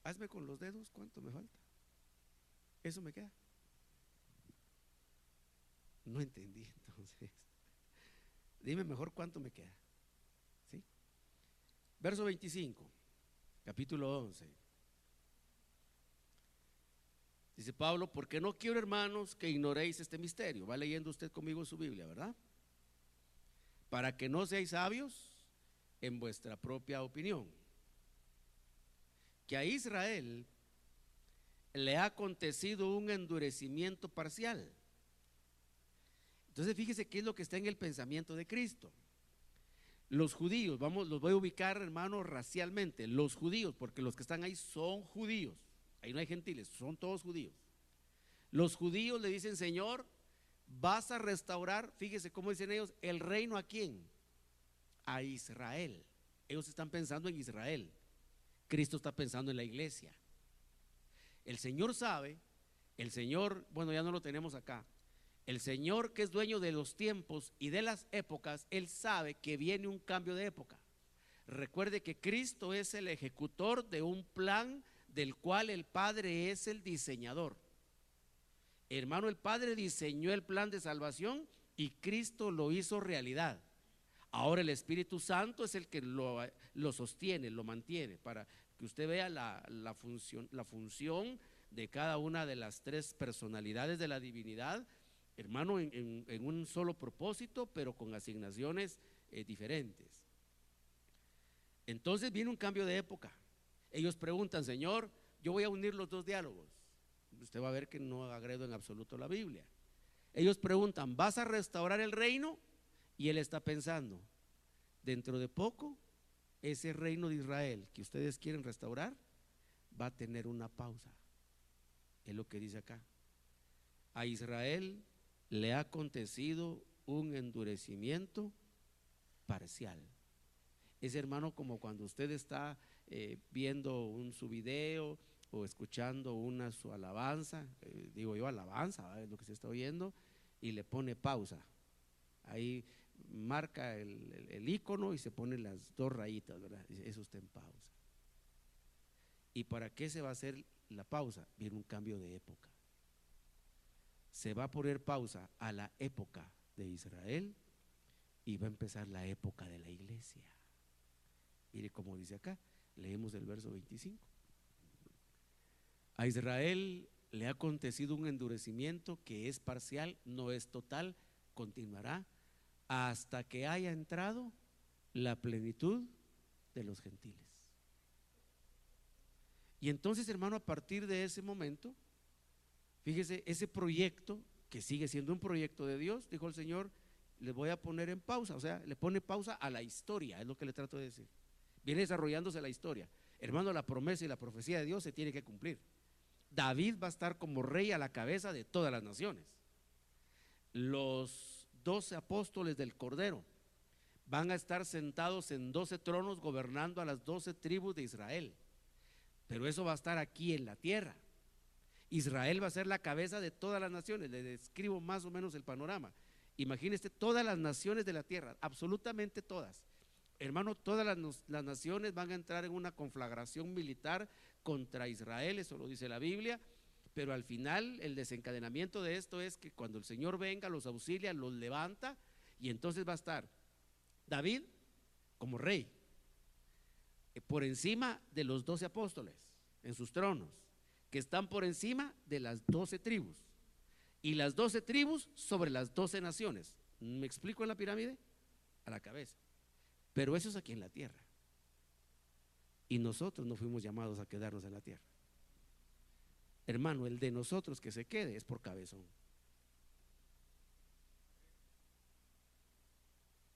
[SPEAKER 1] Hazme con los dedos, ¿cuánto me falta? Eso me queda. No entendí entonces. Dime mejor cuánto me queda. ¿Sí? Verso 25, capítulo 11. Dice Pablo, porque no quiero, hermanos, que ignoréis este misterio. Va leyendo usted conmigo su Biblia, ¿verdad? Para que no seáis sabios en vuestra propia opinión, que a Israel le ha acontecido un endurecimiento parcial. Entonces fíjese qué es lo que está en el pensamiento de Cristo. Los judíos, los voy a ubicar, hermanos, racialmente. Los judíos, porque los que están ahí son judíos. Ahí no hay gentiles, son todos judíos. Los judíos le dicen, Señor, vas a restaurar, fíjese cómo dicen ellos, el reino ¿a quién? A Israel. Ellos están pensando en Israel. Cristo está pensando en la iglesia. El Señor sabe, el Señor, bueno, ya no lo tenemos acá. El Señor, que es dueño de los tiempos y de las épocas, Él sabe que viene un cambio de época. Recuerde que Cristo es el ejecutor de un plan del cual el Padre es el diseñador. Hermano, el Padre diseñó el plan de salvación y Cristo lo hizo realidad. Ahora el Espíritu Santo es el que lo sostiene, lo mantiene, para que usted vea la función de cada una de las tres personalidades de la divinidad, hermano, en un solo propósito, pero con asignaciones diferentes. Entonces viene un cambio de época. Ellos preguntan, Señor, yo voy a unir los dos diálogos. Usted va a ver que no agredo en absoluto la Biblia. Ellos preguntan, ¿vas a restaurar el reino? Y Él está pensando, dentro de poco, ese reino de Israel que ustedes quieren restaurar va a tener una pausa. Es lo que dice acá. A Israel le ha acontecido un endurecimiento parcial. Es, hermano, como cuando usted está viendo su video o escuchando su alabanza, digo yo alabanza, ¿verdad? Es lo que se está oyendo, y le pone pausa. Ahí marca el icono y se pone las dos rayitas, ¿verdad? Dice, eso está en pausa. ¿Y para qué se va a hacer la pausa? Viene un cambio de época. Se va a poner pausa a la época de Israel y va a empezar la época de la iglesia. Mire cómo dice acá, leemos el verso 25. A Israel le ha acontecido un endurecimiento que es parcial, no es total, continuará hasta que haya entrado la plenitud de los gentiles. Y entonces, hermano, a partir de ese momento, fíjese, ese proyecto, que sigue siendo un proyecto de Dios, dijo el Señor, le voy a poner en pausa, o sea, le pone pausa a la historia, es lo que le trato de decir. Viene desarrollándose la historia. Hermano, la promesa y la profecía de Dios se tiene que cumplir. David va a estar como rey a la cabeza de todas las naciones. Los 12 apóstoles del Cordero van a estar sentados en 12 tronos gobernando a las 12 tribus de Israel. pero eso va a estar aquí en la tierra. Israel va a ser la cabeza de todas las naciones. Le describo más o menos el panorama. Imagínense todas las naciones de la tierra, absolutamente todas. Hermano, todas las naciones van a entrar en una conflagración militar contra Israel, eso lo dice la Biblia, pero al final el desencadenamiento de esto es que cuando el Señor venga, los auxilia, los levanta, y entonces va a estar David como rey, por encima de los 12 apóstoles en sus tronos, que están por encima de las 12 tribus, y las 12 tribus sobre las 12 naciones. ¿Me explico en la pirámide? A la cabeza. Pero eso es aquí en la tierra. Y nosotros no fuimos llamados a quedarnos en la tierra. Hermano, el de nosotros que se quede es por cabezón.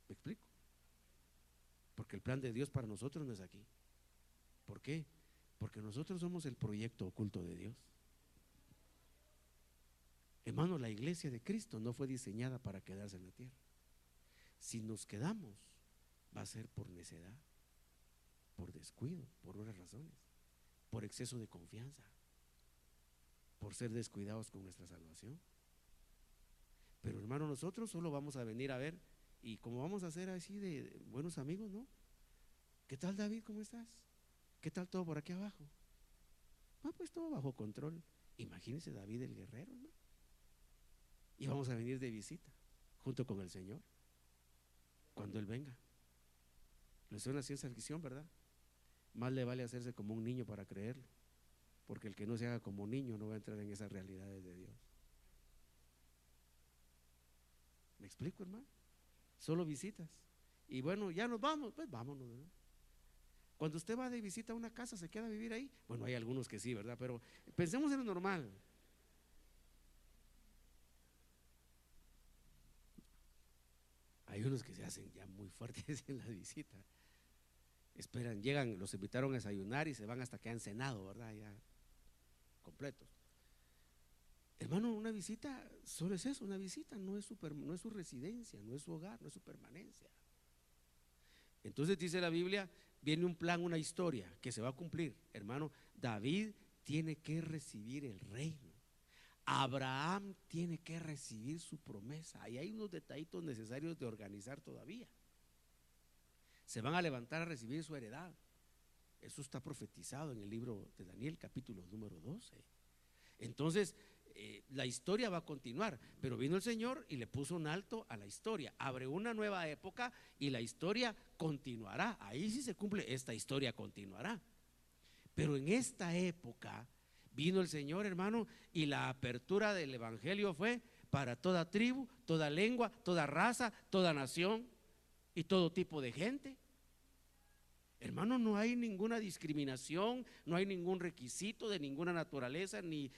[SPEAKER 1] ¿Me explico? Porque el plan de Dios para nosotros no es aquí. ¿Por qué? Porque nosotros somos el proyecto oculto de Dios. Hermano, la iglesia de Cristo no fue diseñada para quedarse en la tierra. Si nos quedamos, va a ser por necedad, por descuido, por otras razones, por exceso de confianza, por ser descuidados con nuestra salvación. Pero hermano, nosotros solo vamos a venir a ver, y como vamos a ser así de buenos amigos, ¿no? ¿Qué tal, David? ¿Cómo estás? ¿Qué tal todo por aquí abajo? Ah, pues todo bajo control. Imagínense David el guerrero, ¿no? Y vamos a venir de visita junto con el Señor cuando Él venga. Le suena así esa visión, ¿verdad? Más le vale hacerse como un niño para creerlo, porque el que no se haga como un niño no va a entrar en esas realidades de Dios. ¿Me explico, hermano? Solo visitas. Y bueno, ya nos vamos, pues vámonos, ¿verdad? Cuando usted va de visita a una casa, ¿se queda a vivir ahí? Bueno, hay algunos que sí, ¿verdad? Pero pensemos en lo normal. Hay unos que se hacen ya muy fuertes en la visita. Esperan, llegan, los invitaron a desayunar y se van hasta que han cenado, ¿verdad? Ya completos. Hermano, una visita solo es eso, una visita, no es su residencia, no es su hogar, no es su permanencia. Entonces dice la Biblia, viene un plan, una historia que se va a cumplir. Hermano, David tiene que recibir el reino. Abraham tiene que recibir su promesa. Y hay unos detallitos necesarios de organizar todavía. Se van a levantar a recibir su heredad. Eso está profetizado en el libro de Daniel, capítulo número 12. Entonces, la historia va a continuar, pero vino el Señor y le puso un alto a la historia. Abre una nueva época y la historia continuará. Ahí sí se cumple, esta historia continuará. Pero en esta época vino el Señor, hermano, y la apertura del evangelio fue para toda tribu, toda lengua, toda raza, toda nación y todo tipo de gente. Hermano, no hay ninguna discriminación, no hay ningún requisito de ninguna naturaleza, ni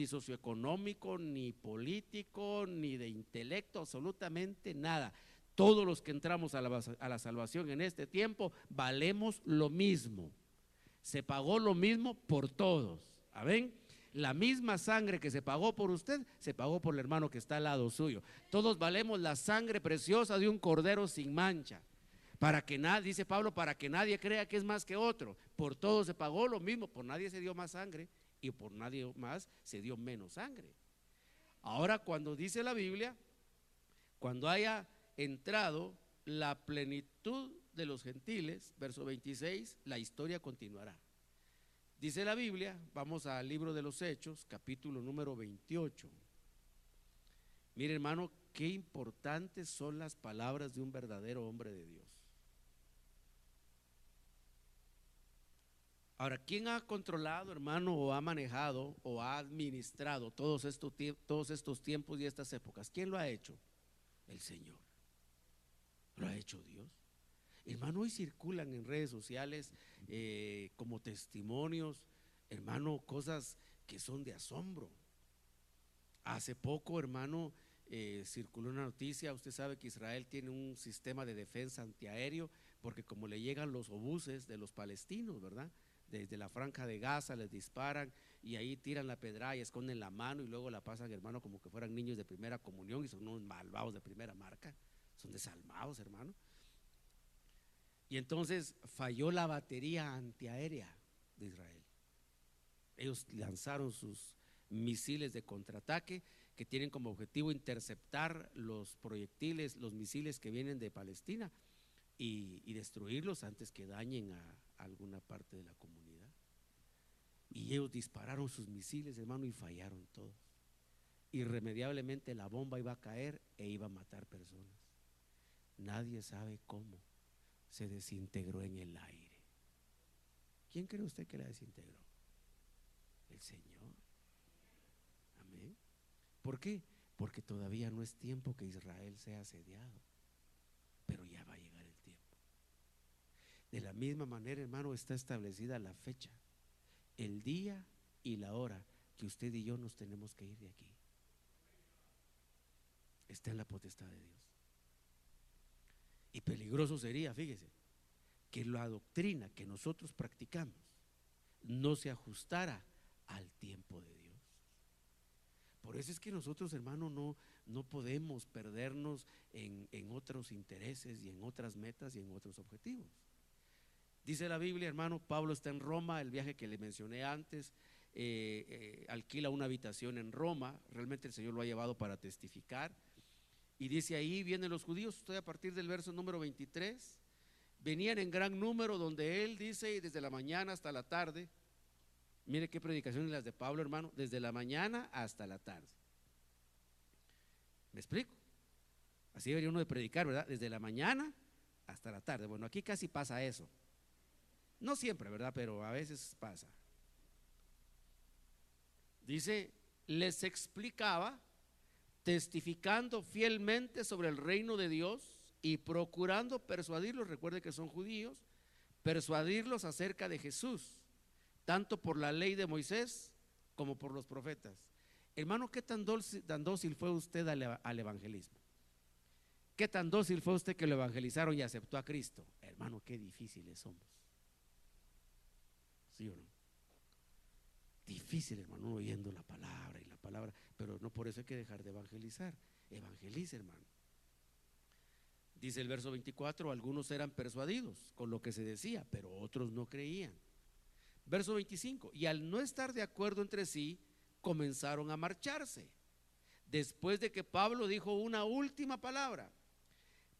[SPEAKER 1] socioeconómico, ni político, ni de intelecto, absolutamente nada. Todos los que entramos a la salvación en este tiempo valemos lo mismo. Se pagó lo mismo por todos. ¿Amén? La misma sangre que se pagó por usted, se pagó por el hermano que está al lado suyo. Todos valemos la sangre preciosa de un cordero sin mancha. Para que nadie, dice Pablo, para que nadie crea que es más que otro. Por todos se pagó lo mismo, por nadie se dio más sangre y por nadie más se dio menos sangre. Ahora, cuando dice la Biblia, cuando haya entrado la plenitud de los gentiles, verso 26, la historia continuará. Dice la Biblia, vamos al libro de los Hechos, capítulo número 28. Mire, hermano, qué importantes son las palabras de un verdadero hombre de Dios. Ahora, ¿quién ha controlado, hermano, o ha manejado o ha administrado todos estos tiempos y estas épocas? ¿Quién lo ha hecho? El Señor. Lo ha hecho Dios. Hermano, hoy circulan en redes sociales como testimonios, hermano, cosas que son de asombro. Hace poco, hermano, circuló una noticia. Usted sabe que Israel tiene un sistema de defensa antiaéreo, porque como le llegan los obuses de los palestinos, ¿verdad? Desde la franja de Gaza les disparan y ahí tiran la pedrada y esconden la mano y luego la pasan, hermano, como que fueran niños de primera comunión, y son unos malvados de primera marca, son desalmados, hermano. Y entonces falló la batería antiaérea de Israel Ellos lanzaron sus misiles de contraataque que tienen como objetivo interceptar los proyectiles, los misiles que vienen de Palestina y destruirlos antes que dañen a alguna parte de la comunidad. Y ellos dispararon sus misiles, hermano, y fallaron todos. Irremediablemente la bomba iba a caer e iba a matar personas. Nadie sabe cómo se desintegró en el aire. ¿Quién cree usted que la desintegró? El Señor. Amén. ¿Por qué? Porque todavía no es tiempo que Israel sea asediado, pero ya va a llegar el tiempo. De la misma manera, hermano, está establecida la fecha, el día y la hora que usted y yo nos tenemos que ir de aquí. Está en la potestad de Dios. Y peligroso sería, fíjese, que la doctrina que nosotros practicamos no se ajustara al tiempo de Dios. Por eso es que nosotros, hermano, no podemos perdernos en otros intereses y en otras metas y en otros objetivos. Dice la Biblia, hermano, Pablo está en Roma, el viaje que le mencioné antes, alquila una habitación en Roma, realmente el Señor lo ha llevado para testificar. Y dice ahí, vienen los judíos, estoy a partir del verso número 23, venían en gran número, donde él dice, desde la mañana hasta la tarde. Mire qué predicaciones las de Pablo, hermano, desde la mañana hasta la tarde. ¿Me explico? Así debería uno de predicar, ¿verdad? Desde la mañana hasta la tarde. Bueno, aquí casi pasa eso. No siempre, ¿verdad? Pero a veces pasa. Dice, les explicaba, testificando fielmente sobre el reino de Dios y procurando persuadirlos, recuerde que son judíos, persuadirlos acerca de Jesús, tanto por la ley de Moisés como por los profetas. Hermano, ¿qué tan dócil fue usted al evangelismo? ¿Qué tan dócil fue usted que lo evangelizaron y aceptó a Cristo? Hermano, qué difíciles somos. ¿Sí o no? Difícil, hermano, oyendo la palabra y la palabra, pero no por eso hay que dejar de evangelizar. Evangelice, hermano. Dice el verso 24, algunos eran persuadidos con lo que se decía, pero otros no creían. Verso 25, y al no estar de acuerdo entre sí, comenzaron a marcharse. Después de que Pablo dijo una última palabra: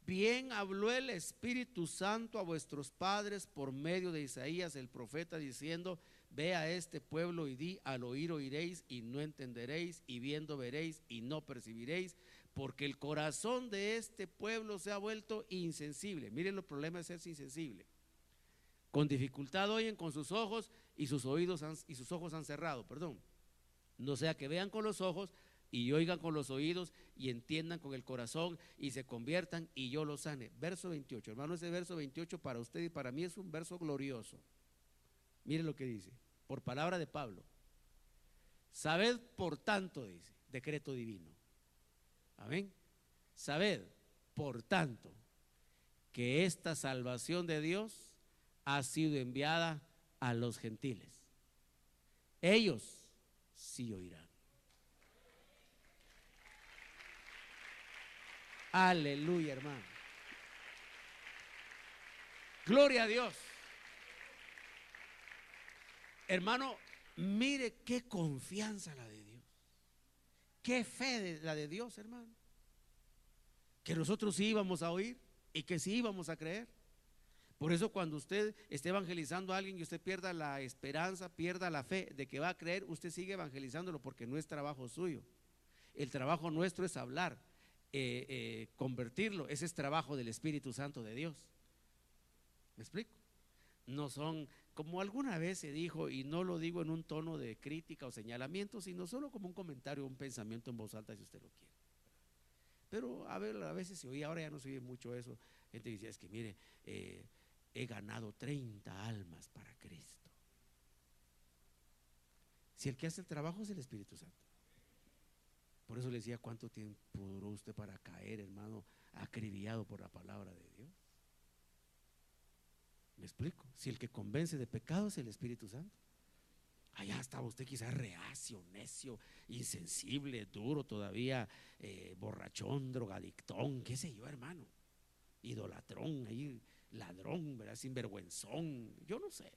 [SPEAKER 1] bien habló el Espíritu Santo a vuestros padres por medio de Isaías el profeta, diciendo: ve a este pueblo y di, al oír oiréis y no entenderéis, y viendo veréis y no percibiréis, porque el corazón de este pueblo se ha vuelto insensible. Miren los problemas de ser insensible. Con dificultad oyen con sus ojos y sus ojos han cerrado, perdón. No sea que vean con los ojos y oigan con los oídos y entiendan con el corazón y se conviertan y yo los sane. Verso 28, hermano, ese verso 28 para usted y para mí es un verso glorioso. Mire lo que dice, por palabra de Pablo. Sabed por tanto, dice, decreto divino. Amén. Sabed por tanto que esta salvación de Dios ha sido enviada a los gentiles. Ellos sí oirán. Aleluya, hermano. Gloria a Dios. Hermano, mire qué confianza la de Dios. Qué fe la de Dios, hermano. Que nosotros sí íbamos a oír y que sí íbamos a creer. Por eso cuando usted esté evangelizando a alguien y usted pierda la esperanza, pierda la fe de que va a creer, usted sigue evangelizándolo, porque no es trabajo suyo. El trabajo nuestro es hablar, convertirlo. Ese es trabajo del Espíritu Santo de Dios. ¿Me explico? No son, como alguna vez se dijo, y no lo digo en un tono de crítica o señalamiento, sino solo como un comentario, un pensamiento en voz alta, si usted lo quiere. Pero a veces se oía, ahora ya no se oye mucho eso. Gente decía, es que mire, he ganado 30 almas para Cristo. Si el que hace el trabajo es el Espíritu Santo. Por eso le decía, ¿cuánto tiempo duró usted para caer, hermano, acribillado por la palabra de Dios? ¿Me explico? Si el que convence de pecado es el Espíritu Santo. Allá estaba usted quizás reacio, necio, insensible, duro todavía, borrachón, drogadictón, qué sé yo, hermano, idolatrón, ahí, ladrón, ¿verdad? Sinvergüenzón, yo no sé.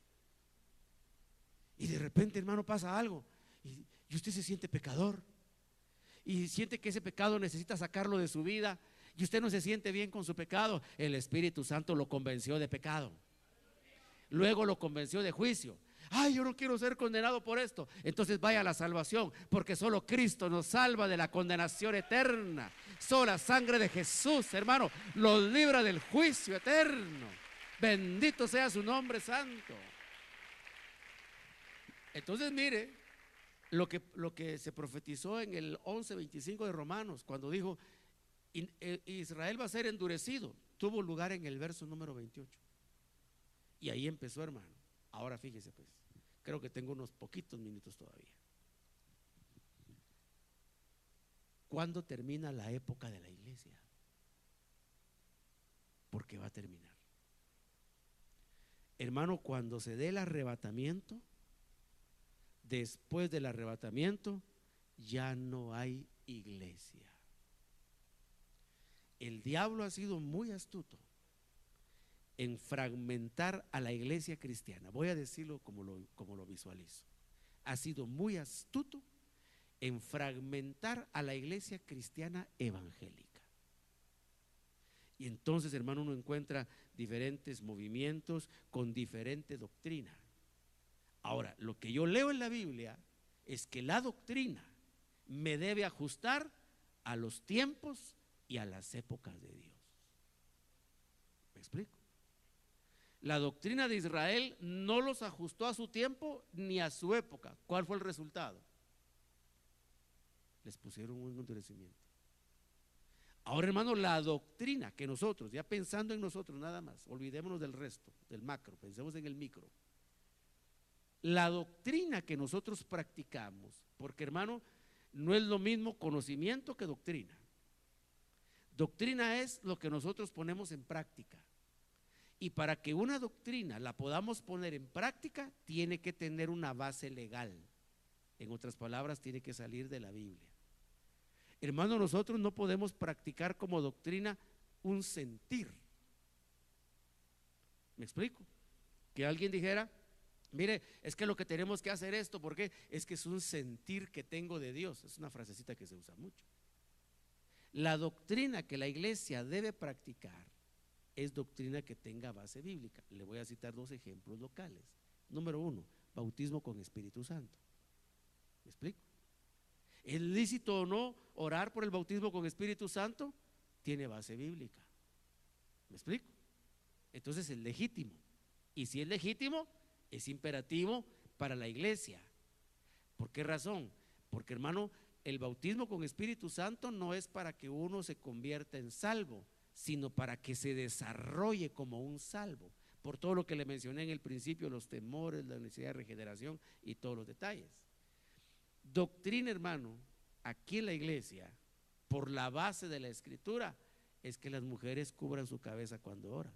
[SPEAKER 1] Y de repente, hermano, pasa algo y usted se siente pecador y siente que ese pecado necesita sacarlo de su vida y usted no se siente bien con su pecado. El Espíritu Santo lo convenció de pecado, luego lo convenció de juicio. Ay, yo no quiero ser condenado por esto. Entonces vaya a la salvación, porque solo Cristo nos salva de la condenación eterna. Solo la sangre de Jesús, hermano, los libra del juicio eterno. Bendito sea su nombre santo. Entonces mire lo que se profetizó en el 11:25 de Romanos, cuando dijo Israel va a ser endurecido. Tuvo lugar en el verso número 28. Y ahí empezó, hermano. Ahora fíjese pues, creo que tengo unos poquitos minutos todavía. ¿Cuándo termina la época de la iglesia? Porque va a terminar, hermano, cuando se dé el arrebatamiento. Después del arrebatamiento ya no hay iglesia. El diablo ha sido muy astuto en fragmentar a la iglesia cristiana. Voy a decirlo como lo visualizo. Ha sido muy astuto en fragmentar a la iglesia cristiana evangélica. Y entonces, hermano, uno encuentra diferentes movimientos con diferente doctrina. Ahora, lo que yo leo en la Biblia es que la doctrina me debe ajustar a los tiempos y a las épocas de Dios. ¿Me explico? La doctrina de Israel no los ajustó a su tiempo ni a su época. ¿Cuál fue el resultado? Les pusieron un endurecimiento. Ahora, hermano, la doctrina que nosotros, ya pensando en nosotros nada más, olvidémonos del resto, del macro, pensemos en el micro. La doctrina que nosotros practicamos, porque, hermano, no es lo mismo conocimiento que doctrina. Doctrina es lo que nosotros ponemos en práctica. Y para que una doctrina la podamos poner en práctica, tiene que tener una base legal. En otras palabras, tiene que salir de la Biblia. Hermano, nosotros no podemos practicar como doctrina un sentir. ¿Me explico? Que alguien dijera, mire, es que lo que tenemos que hacer esto, porque es que es un sentir que tengo de Dios. Es una frasecita que se usa mucho. La doctrina que la iglesia debe practicar es doctrina que tenga base bíblica. Le voy a citar dos ejemplos locales. Número uno, bautismo con Espíritu Santo. ¿Me explico? ¿Es lícito o no orar por el bautismo con Espíritu Santo? Tiene base bíblica. ¿Me explico? Entonces es legítimo. Y si es legítimo, es imperativo para la iglesia. ¿Por qué razón? Porque, hermano, el bautismo con Espíritu Santo no es para que uno se convierta en salvo, sino para que se desarrolle como un salvo, por todo lo que le mencioné en el principio, los temores, la necesidad de regeneración y todos los detalles. Doctrina, hermano, aquí en la iglesia, por la base de la escritura, es que las mujeres cubran su cabeza cuando oran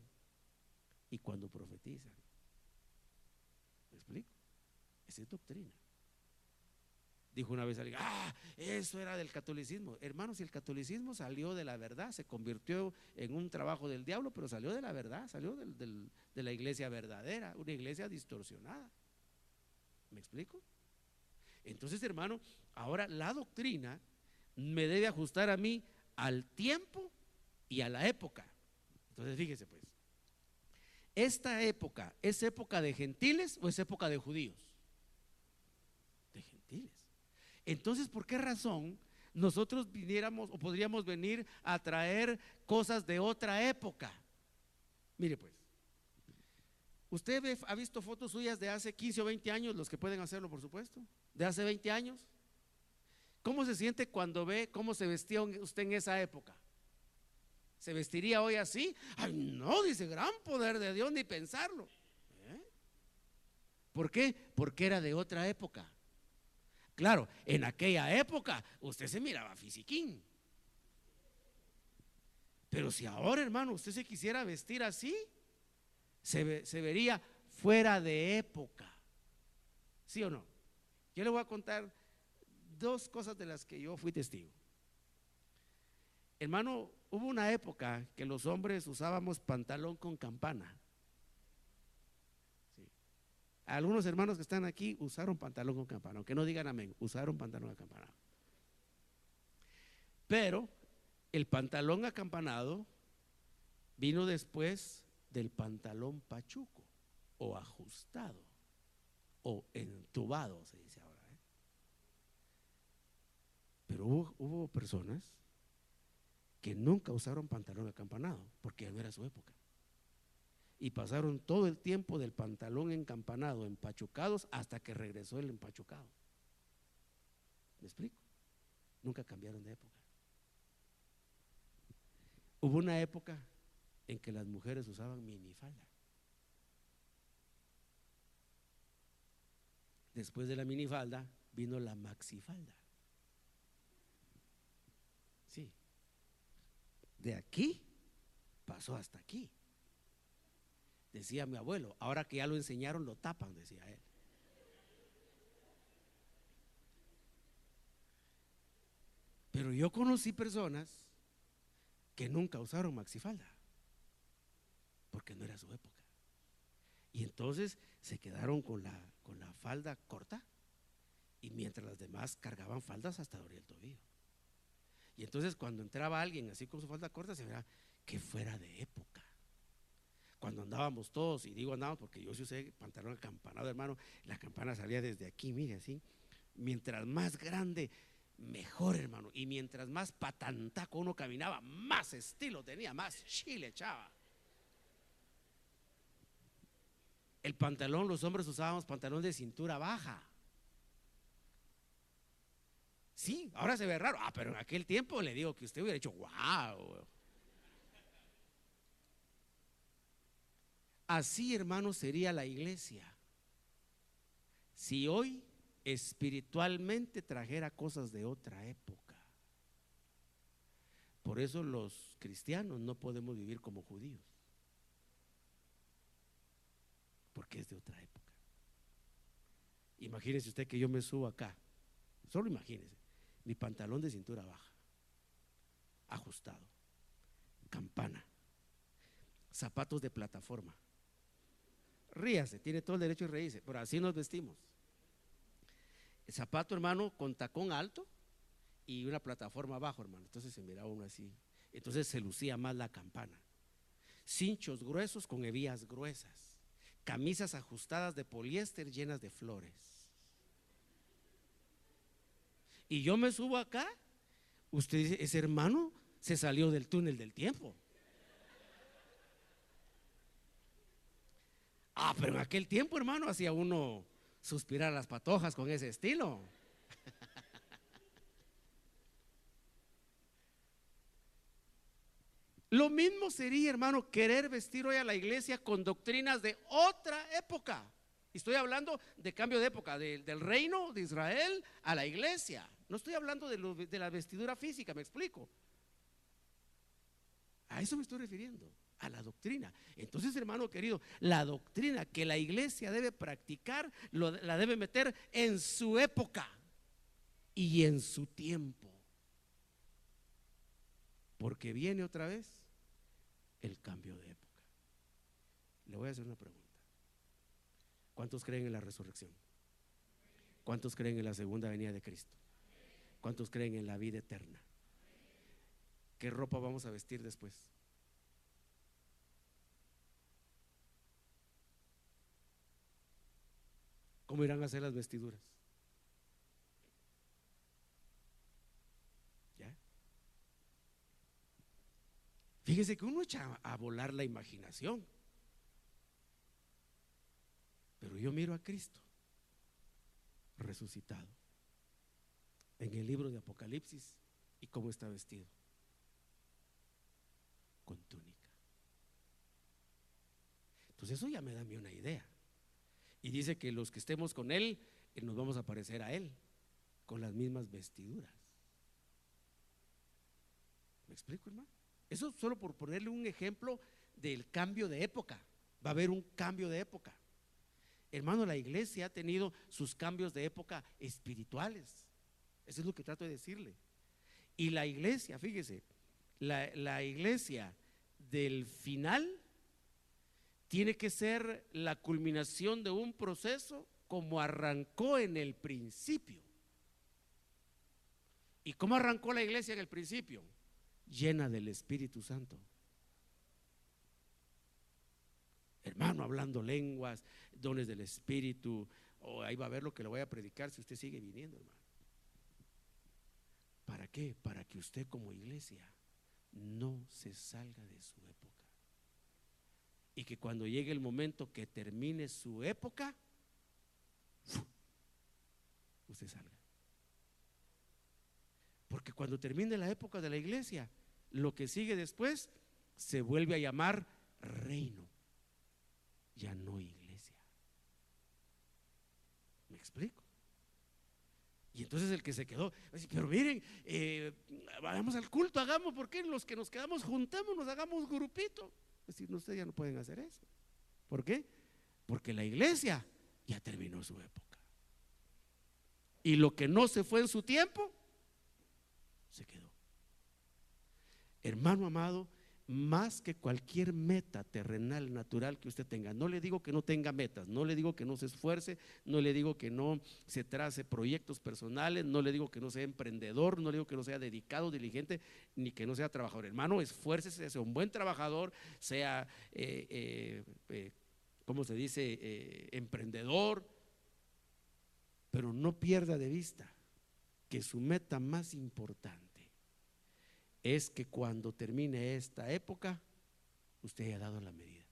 [SPEAKER 1] y cuando profetizan. ¿Me explico? Esa es doctrina. Dijo una vez alguien, eso era del catolicismo. Hermanos, si el catolicismo salió de la verdad, se convirtió en un trabajo del diablo, pero salió de la verdad, salió de la iglesia verdadera, una iglesia distorsionada. ¿Me explico? Entonces, hermano, ahora la doctrina me debe ajustar a mí al tiempo y a la época. Entonces, fíjese pues, ¿esta época es época de gentiles o es época de judíos? De gentiles. Entonces, ¿por qué razón nosotros viniéramos o podríamos venir a traer cosas de otra época? Mire pues, ¿usted ha visto fotos suyas de hace 15 o 20 años? Los que pueden hacerlo, por supuesto. De hace 20 años. ¿Cómo se siente cuando ve cómo se vestía usted en esa época? ¿Se vestiría hoy así? Ay, no, dice, gran poder de Dios, ni pensarlo. ¿Por qué? Porque era de otra época. Claro, en aquella época usted se miraba fisiquín. Pero si ahora, hermano, usted se quisiera vestir así, se vería fuera de época. ¿Sí o no? Yo le voy a contar dos cosas de las que yo fui testigo. Hermano, hubo una época que los hombres usábamos pantalón con campana. Sí. Algunos hermanos que están aquí usaron pantalón con campanado, que no digan amén, usaron pantalón acampanado. Pero el pantalón acampanado vino después del pantalón pachuco o ajustado o entubado, se dice ahora. Pero hubo personas que nunca usaron pantalón acampanado porque no era su época. Y pasaron todo el tiempo del pantalón encampanado, empachucados, hasta que regresó el empachucado. ¿Me explico? Nunca cambiaron de época. Hubo una época en que las mujeres usaban minifalda. Después de la minifalda vino la maxifalda. Sí. De aquí pasó hasta aquí. Decía mi abuelo, ahora que ya lo enseñaron lo tapan, decía él. Pero yo conocí personas que nunca usaron maxifalda porque no era su época. Y entonces se quedaron con la falda corta, y mientras las demás cargaban faldas hasta abrir el tobillo. Y entonces cuando entraba alguien así con su falda corta, se veía que fuera de época. Cuando andábamos todos, y digo andábamos porque yo sí usé pantalón acampanado, hermano, la campana salía desde aquí, mire así. Mientras más grande, mejor, hermano. Y mientras más patantaco uno caminaba, más estilo tenía, más chile echaba. El pantalón, los hombres usábamos pantalón de cintura baja. Sí, ahora se ve raro. Pero en aquel tiempo le digo que usted hubiera dicho, wow. Así, hermano, sería la iglesia si hoy espiritualmente trajera cosas de otra época. Por eso los cristianos no podemos vivir como judíos, porque es de otra época. Imagínese usted que yo me subo acá, solo imagínese, mi pantalón de cintura baja, ajustado, campana, zapatos de plataforma. Ríase, tiene todo el derecho de reírse, pero así nos vestimos. El zapato, hermano, con tacón alto y una plataforma abajo, hermano. Entonces se miraba uno así. Entonces se lucía más la campana. Cinchos gruesos con hebillas gruesas. Camisas ajustadas de poliéster llenas de flores. Y yo me subo acá. Usted dice, ese hermano se salió del túnel del tiempo. Pero en aquel tiempo, hermano, hacía uno suspirar las patojas con ese estilo. Lo mismo sería, hermano, querer vestir hoy a la iglesia con doctrinas de otra época. Estoy hablando de cambio de época, del reino de Israel a la iglesia. No estoy hablando de la vestidura física, me explico. A eso me estoy refiriendo, a la doctrina. Entonces, hermano querido, la doctrina que la iglesia debe practicar, la debe meter en su época y en su tiempo. Porque viene otra vez el cambio de época. Le voy a hacer una pregunta. ¿Cuántos creen en la resurrección? ¿Cuántos creen en la segunda venida de Cristo? ¿Cuántos creen en la vida eterna? ¿Qué ropa vamos a vestir después? ¿Cómo irán a ser las vestiduras? ¿Ya? Fíjese que uno echa a volar la imaginación. Pero yo miro a Cristo resucitado en el libro de Apocalipsis, y cómo está vestido, con túnica. Entonces eso ya me da a mí una idea. Y dice que los que estemos con Él, nos vamos a parecer a Él, con las mismas vestiduras. ¿Me explico, hermano? Eso solo por ponerle un ejemplo del cambio de época. Va a haber un cambio de época. Hermano, la iglesia ha tenido sus cambios de época espirituales. Eso es lo que trato de decirle. Y la iglesia, fíjese, la iglesia del final tiene que ser la culminación de un proceso como arrancó en el principio. ¿Y cómo arrancó la iglesia en el principio? Llena del Espíritu Santo. Hermano, hablando lenguas, dones del Espíritu. Ahí va a ver lo que le voy a predicar si usted sigue viniendo, hermano. ¿Para qué? Para que usted como iglesia no se salga de su época. Y que cuando llegue el momento que termine su época, usted salga. Porque cuando termine la época de la iglesia, lo que sigue después se vuelve a llamar reino, ya no iglesia. ¿Me explico? Y entonces el que se quedó, pero miren, vayamos al culto, hagamos, porque los que nos quedamos juntémonos, hagamos grupito. Es decir, ustedes ya no pueden hacer eso. ¿Por qué? Porque la iglesia ya terminó su época. Y lo que no se fue en su tiempo, se quedó. Hermano amado, más que cualquier meta terrenal, natural que usted tenga, no le digo que no tenga metas, no le digo que no se esfuerce, no le digo que no se trace proyectos personales, no le digo que no sea emprendedor, no le digo que no sea dedicado, diligente, ni que no sea trabajador. Hermano, esfuércese, sea un buen trabajador, sea ¿cómo se dice? Emprendedor, pero no pierda de vista que su meta más importante es que cuando termine esta época, usted haya dado la medida.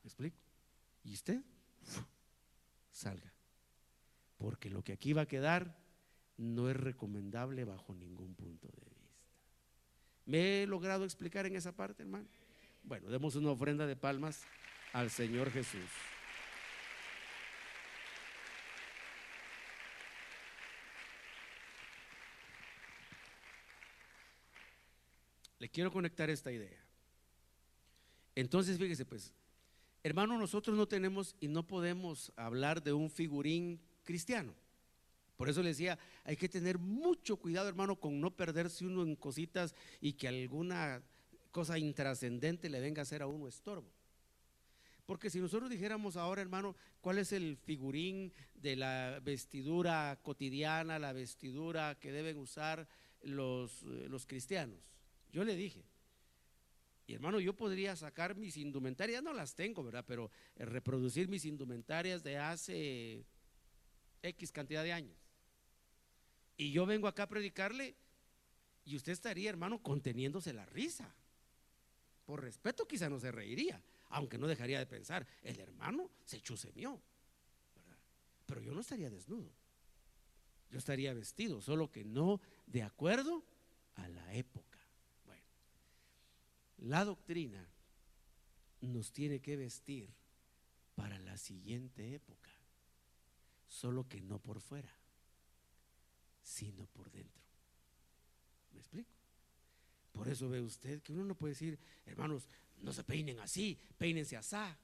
[SPEAKER 1] ¿Me explico? Y usted salga, porque lo que aquí va a quedar no es recomendable bajo ningún punto de vista. ¿Me he logrado explicar en esa parte, hermano? Bueno, demos una ofrenda de palmas al Señor Jesús. Le quiero conectar esta idea. Entonces, fíjese pues, hermano, nosotros no tenemos y no podemos hablar de un figurín cristiano. Por eso le decía, hay que tener mucho cuidado, hermano, con no perderse uno en cositas y que alguna cosa intrascendente le venga a hacer a uno estorbo. Porque si nosotros dijéramos ahora, hermano, ¿cuál es el figurín de la vestidura cotidiana, la vestidura que deben usar los cristianos? Yo le dije, y hermano, yo podría sacar mis indumentarias, no las tengo, ¿verdad? Pero reproducir mis indumentarias de hace X cantidad de años. Y yo vengo acá a predicarle y usted estaría, hermano, conteniéndose la risa. Por respeto quizá no se reiría, aunque no dejaría de pensar, el hermano se chusemió, ¿verdad? Pero yo no estaría desnudo, yo estaría vestido, solo que no de acuerdo a la época. La doctrina nos tiene que vestir para la siguiente época, solo que no por fuera, sino por dentro. ¿Me explico? Por eso ve usted que uno no puede decir, hermanos, no se peinen así, peínense asá.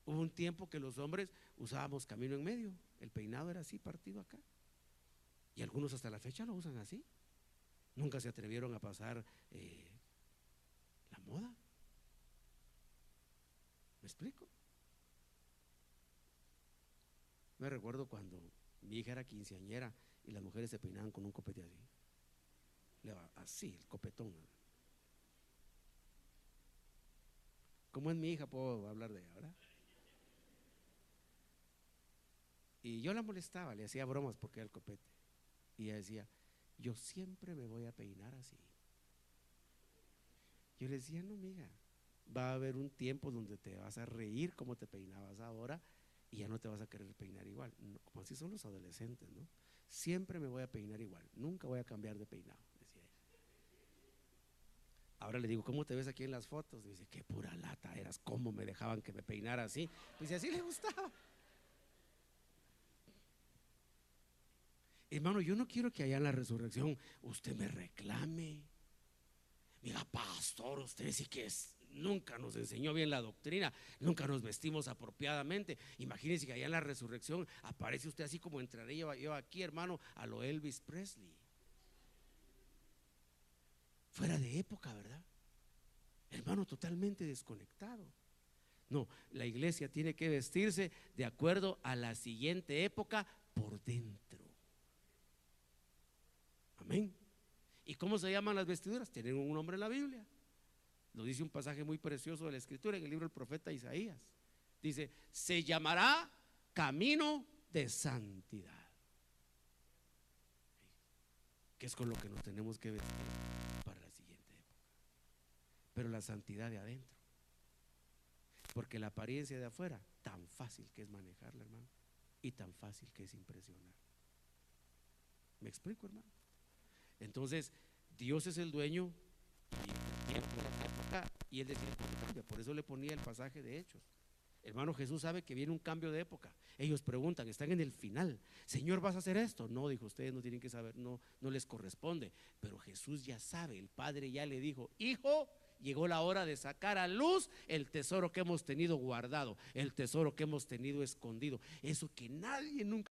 [SPEAKER 1] Hubo un tiempo que los hombres usábamos camino en medio, el peinado era así, partido acá, y algunos hasta la fecha lo usan así. Nunca se atrevieron a pasar la moda. ¿Me explico? Me recuerdo cuando mi hija era quinceañera y las mujeres se peinaban con un copete así. Así, el copetón. Como es mi hija, puedo hablar de ella, ¿verdad? Y yo la molestaba, le hacía bromas porque era el copete. Y ella decía, yo siempre me voy a peinar así. Yo le decía, no, mija, va a haber un tiempo donde te vas a reír como te peinabas ahora y ya no te vas a querer peinar igual. No, como así son los adolescentes, ¿no? Siempre me voy a peinar igual, nunca voy a cambiar de peinado, decía ella. Ahora le digo, ¿cómo te ves aquí en las fotos? Dice, qué pura lata eras, cómo me dejaban que me peinara así. Dice, así le gustaba. Hermano, yo no quiero que allá en la resurrección usted me reclame. Mira, pastor, usted sí que nunca nos enseñó bien la doctrina, nunca nos vestimos apropiadamente. Imagínense que allá en la resurrección aparece usted así como entraré yo aquí, hermano, a lo Elvis Presley. Fuera de época, ¿verdad? Hermano, totalmente desconectado. No, la iglesia tiene que vestirse de acuerdo a la siguiente época por dentro. Amén. ¿Y cómo se llaman las vestiduras? Tienen un nombre en la Biblia. Lo dice un pasaje muy precioso de la Escritura en el libro del profeta Isaías. Dice, se llamará camino de santidad, que es con lo que nos tenemos que vestir para la siguiente época. Pero la santidad de adentro, porque la apariencia de afuera, tan fácil que es manejarla, hermano, y tan fácil que es impresionar. ¿Me explico, hermano? Entonces, Dios es el dueño y Él decide cómo cambia. Por eso le ponía el pasaje de Hechos. Hermano, Jesús sabe que viene un cambio de época. Ellos preguntan, están en el final. Señor, ¿vas a hacer esto? No, dijo, ustedes no tienen que saber, no les corresponde. Pero Jesús ya sabe, el Padre ya le dijo, hijo, llegó la hora de sacar a luz el tesoro que hemos tenido guardado, el tesoro que hemos tenido escondido, eso que nadie nunca